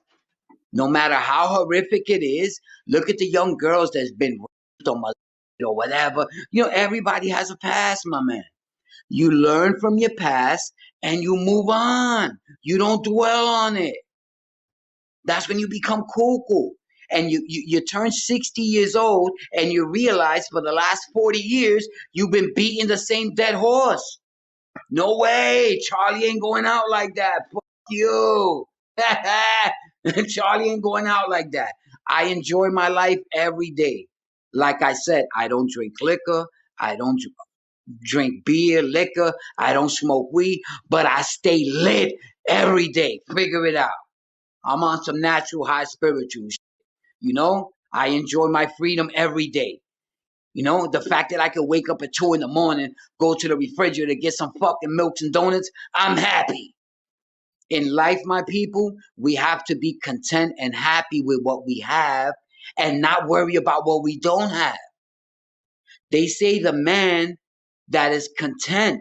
no matter how horrific it is, look at the young girls that's been raped or molested or whatever. Everybody has a past, my man. You learn from your past and you move on. You don't dwell on it. That's when you become cuckoo. And you turn 60 years old and you realize for the last 40 years, you've been beating the same dead horse. No way. Charlie ain't going out like that. Fuck you. Charlie ain't going out like that. I enjoy my life every day. Like I said, I don't drink liquor. I don't drink beer, liquor. I don't smoke weed, but I stay lit every day. Figure it out. I'm on some natural high spiritual shit. I enjoy my freedom every day. The fact that I could wake up at 2 in the morning, go to the refrigerator, get some fucking milks and donuts, I'm happy. In life, my people, we have to be content and happy with what we have and not worry about what we don't have. They say the man that is content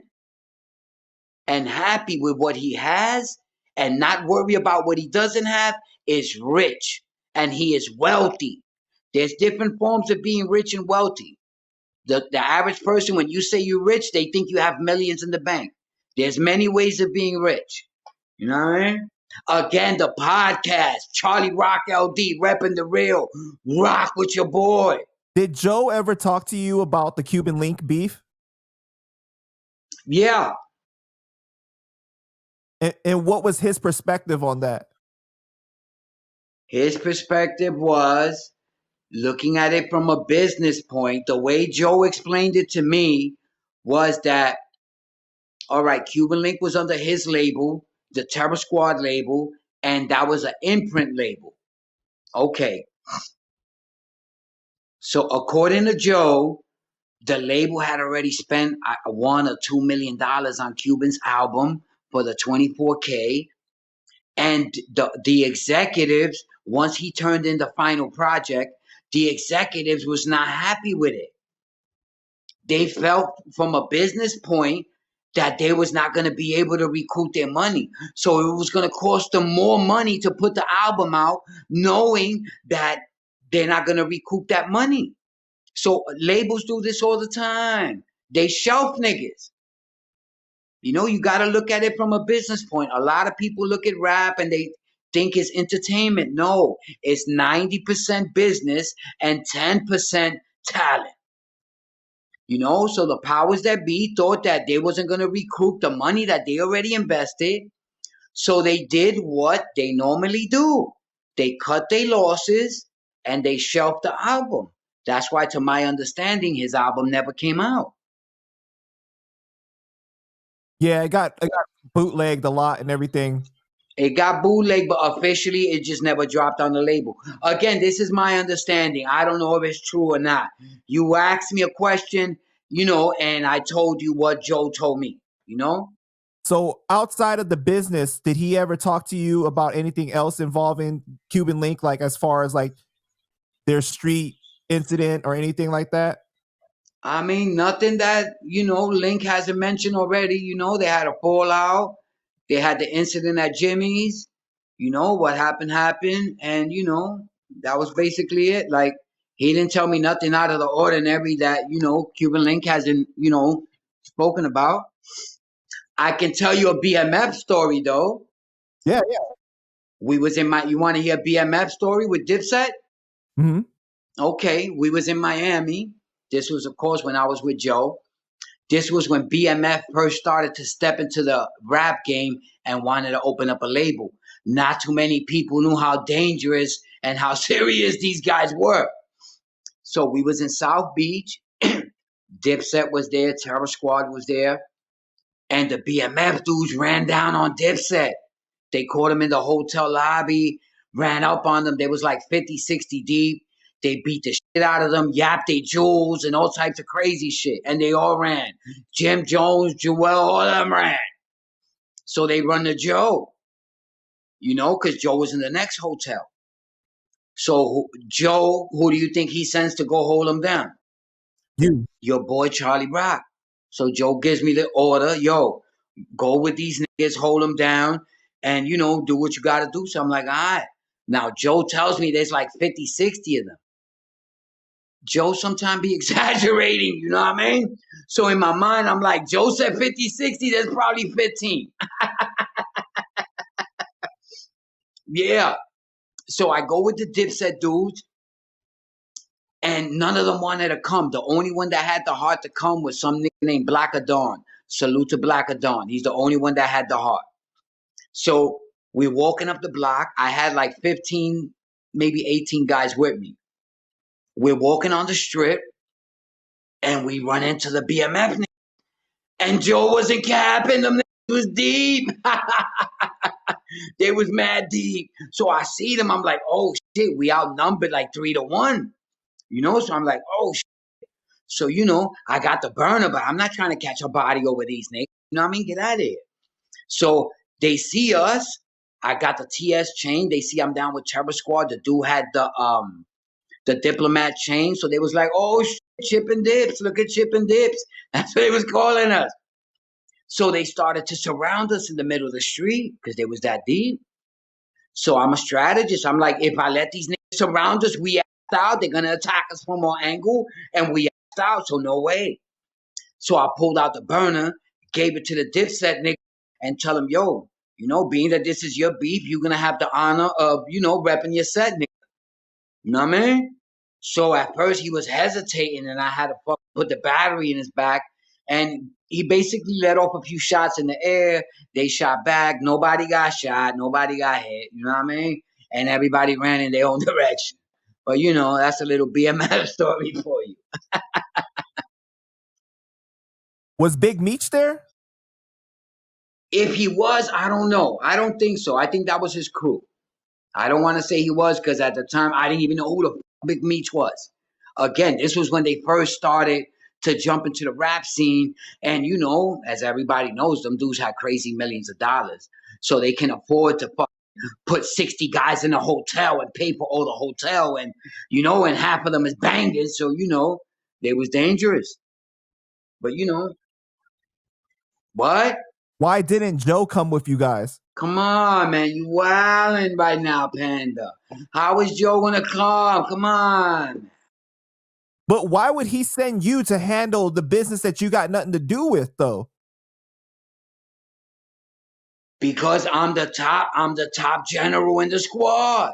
and happy with what he has and not worry about what he doesn't have is rich and he is wealthy. There's different forms of being rich and wealthy. The average person, when you say you're rich, they think you have millions in the bank. There's many ways of being rich. You know what I mean? Again, the podcast, Charlie Rock LD, repping the real. Rock with your boy. Did Joe ever talk to you about the Cuban Link beef? Yeah. And what was his perspective on that? His perspective was, looking at it from a business point, the way Joe explained it to me was that, all right, Cuban Link was under his label, the Terror Squad label, and that was an imprint label. Okay. So according to Joe, the label had already spent $1 or $2 million on Cuban's album for the 24K. And the executives, once he turned in the final project, the executives was not happy with it. They felt from a business point that they was not going to be able to recoup their money. So it was going to cost them more money to put the album out, knowing that they're not going to recoup that money. So labels do this all the time. They shelf niggas. You got to look at it from a business point. A lot of people look at rap and they think it's entertainment. No, it's 90% business and 10% talent. So the powers that be thought that they wasn't going to recoup the money that they already invested. So they did what they normally do. They cut their losses and they shelved the album. That's why, to my understanding, his album never came out. Yeah, it got bootlegged a lot and everything. It got bootlegged, but officially it just never dropped on the label. Again, this is my understanding. I don't know if it's true or not. You asked me a question, and I told you what Joe told me, So outside of the business, did he ever talk to you about anything else involving Cuban Link, like as far as like their street incident or anything like that? I mean, nothing that, Link hasn't mentioned already. They had a fallout. They had the incident at Jimmy's. What happened. And, that was basically it. Like, He didn't tell me nothing out of the ordinary that, Cuban Link hasn't, spoken about. I can tell you a BMF story though. Yeah, yeah. We was in you want to hear a BMF story with Dipset? Mm-hmm. Okay, we was in Miami. This was, of course, when I was with Joe. This was when BMF first started to step into the rap game and wanted to open up a label. Not too many people knew how dangerous and how serious these guys were. So we was in South Beach. Dipset was there. Terror Squad was there. And the BMF dudes ran down on Dipset. They caught him in the hotel lobby, ran up on them. They was like 50, 60 deep. They beat the shit out of them, yapped their jewels and all types of crazy shit. And they all ran. Jim Jones, Jewel, all of them ran. So they run to Joe, because Joe was in the next hotel. So Joe, who do you think he sends to go hold him down? You. Your boy Charlie Brock. So Joe gives me the order, go with these niggas, hold them down, and, do what you got to do. So I'm like, all right. Now, Joe tells me there's like 50, 60 of them. Joe sometimes be exaggerating, you know what I mean? So in my mind, I'm like, Joe said 50, 60, there's probably 15. Yeah. So I go with the Dipset dudes, and none of them wanted to come. The only one that had the heart to come was some nigga named Black Dawn. Salute to Black Dawn. He's the only one that had the heart. So we're walking up the block. I had like 15, maybe 18 guys with me. We're walking on the strip, and we run into the BMF niggas. And Joe wasn't capping. Them niggas was deep. They was mad deep. So I see them. I'm like, oh, shit. We outnumbered like 3-1. So I'm like, oh, shit. So, I got the burner, but I'm not trying to catch a body over these niggas. You know what I mean? Get out of here. So they see us. I got the TS chain. They see I'm down with Terror Squad. The dude had the Diplomat chain. So they was like, oh, shit, Chip and Dips. Look at Chip and Dips. That's what they was calling us. So they started to surround us in the middle of the street because they was that deep. So I'm a strategist. I'm like, if I let these niggas surround us, we asked out. They're going to attack us from our angle, and we asked out, so no way. So I pulled out the burner, gave it to the Dipset nigga, and tell him, yo, being that this is your beef, you're going to have the honor of, repping your set, nigga. You know what I mean? So at first he was hesitating, and I had to put the battery in his back. And he basically let off a few shots in the air. They shot back. Nobody got shot. Nobody got hit. You know what I mean? And everybody ran in their own direction. But, that's a little BMF story for you. Was Big Meech there? If he was, I don't know. I don't think so. I think that was his crew. I don't want to say he was because at the time I didn't even know who the Big Meech was. Again, this was when they first started to jump into the rap scene. And, as everybody knows, them dudes had crazy millions of dollars. So they can afford to put 60 guys in a hotel and pay for all the hotel. And, and half of them is bangers. So, they was dangerous. But, what? Why didn't Joe come with you guys? Come on, man. You wildin' right now, Panda. How is Joe gonna come? Come on. But why would he send you to handle the business that you got nothing to do with, though? Because I'm the top general in the squad.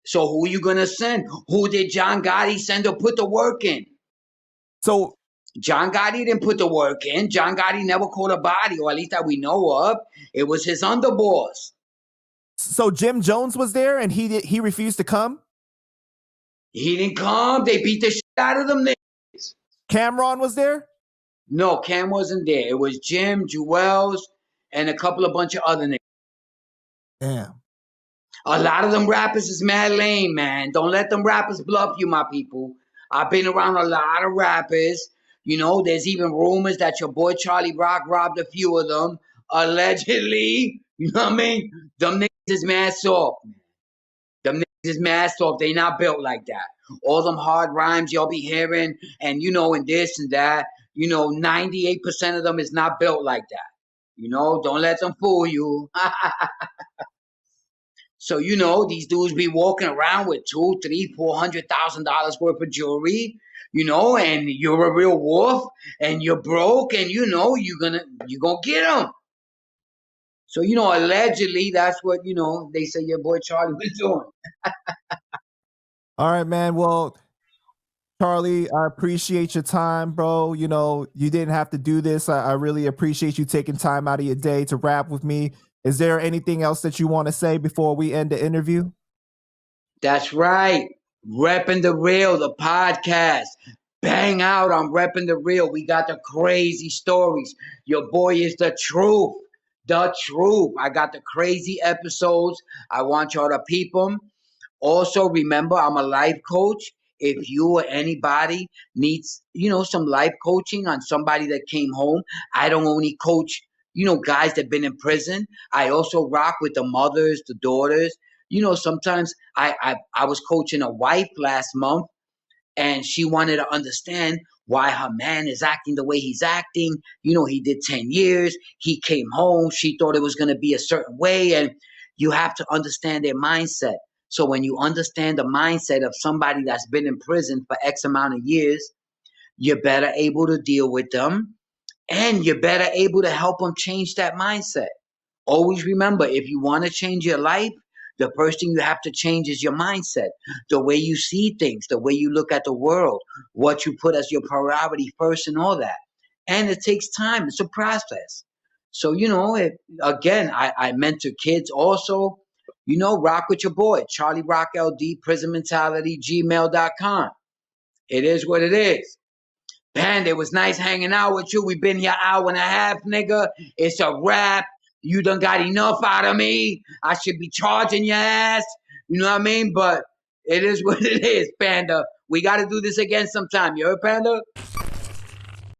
So who are you gonna send? Who did John Gotti send to put the work in? So John Gotti didn't put the work in. John Gotti never caught a body, or at least that we know of. It was his underboss. So Jim Jones was there and he refused to come? He didn't come. They beat the shit out of them niggas. Cameron was there? No, Cam wasn't there. It was Jim, Jewels, and a bunch of other niggas. Damn. A lot of them rappers is mad lame, man. Don't let them rappers bluff you, my people. I've been around a lot of rappers. There's even rumors that your boy Charlie Brock robbed a few of them. Allegedly. You know what I mean? Them niggas is mad soft, man. Them niggas is mad soft. They not built like that. All them hard rhymes y'all be hearing and, and this and that. 98% of them is not built like that. Don't let them fool you. So these dudes be walking around with two, three, $400,000 worth of jewelry, and you're a real wolf, and you're broke, and you're gonna get them. So allegedly that's what they say your boy Charlie was doing. All right, man. Well, Charlie, I appreciate your time, bro. You didn't have to do this. I really appreciate you taking time out of your day to rap with me. Is there anything else that you want to say before we end the interview? That's right. Repping the Real, the podcast. Bang out on Repping the Real. We got the crazy stories. Your boy is the truth. The truth. I got the crazy episodes. I want y'all to peep them. Also, remember, I'm a life coach. If you or anybody needs, some life coaching on somebody that came home, I don't only coach, guys that been in prison. I also rock with the mothers, the daughters. Sometimes I was coaching a wife last month, and she wanted to understand why her man is acting the way he's acting. He did 10 years. He came home. She thought it was going to be a certain way, and you have to understand their mindset. So when you understand the mindset of somebody that's been in prison for X amount of years, you're better able to deal with them, and you're better able to help them change that mindset. Always remember, if you want to change your life, the first thing you have to change is your mindset, the way you see things, the way you look at the world, what you put as your priority first, and all that. And it takes time. It's a process. So, again, I mentor kids also. Rock with your boy, Charlie Rock LD, Prison Mentality, gmail.com. It is what it is. Man, it was nice hanging out with you. We've been here an hour and a half, nigga. It's a wrap. You done got enough out of me. I should be charging your ass. You know what I mean? But it is what it is, Panda. We got to do this again sometime. You heard, Panda?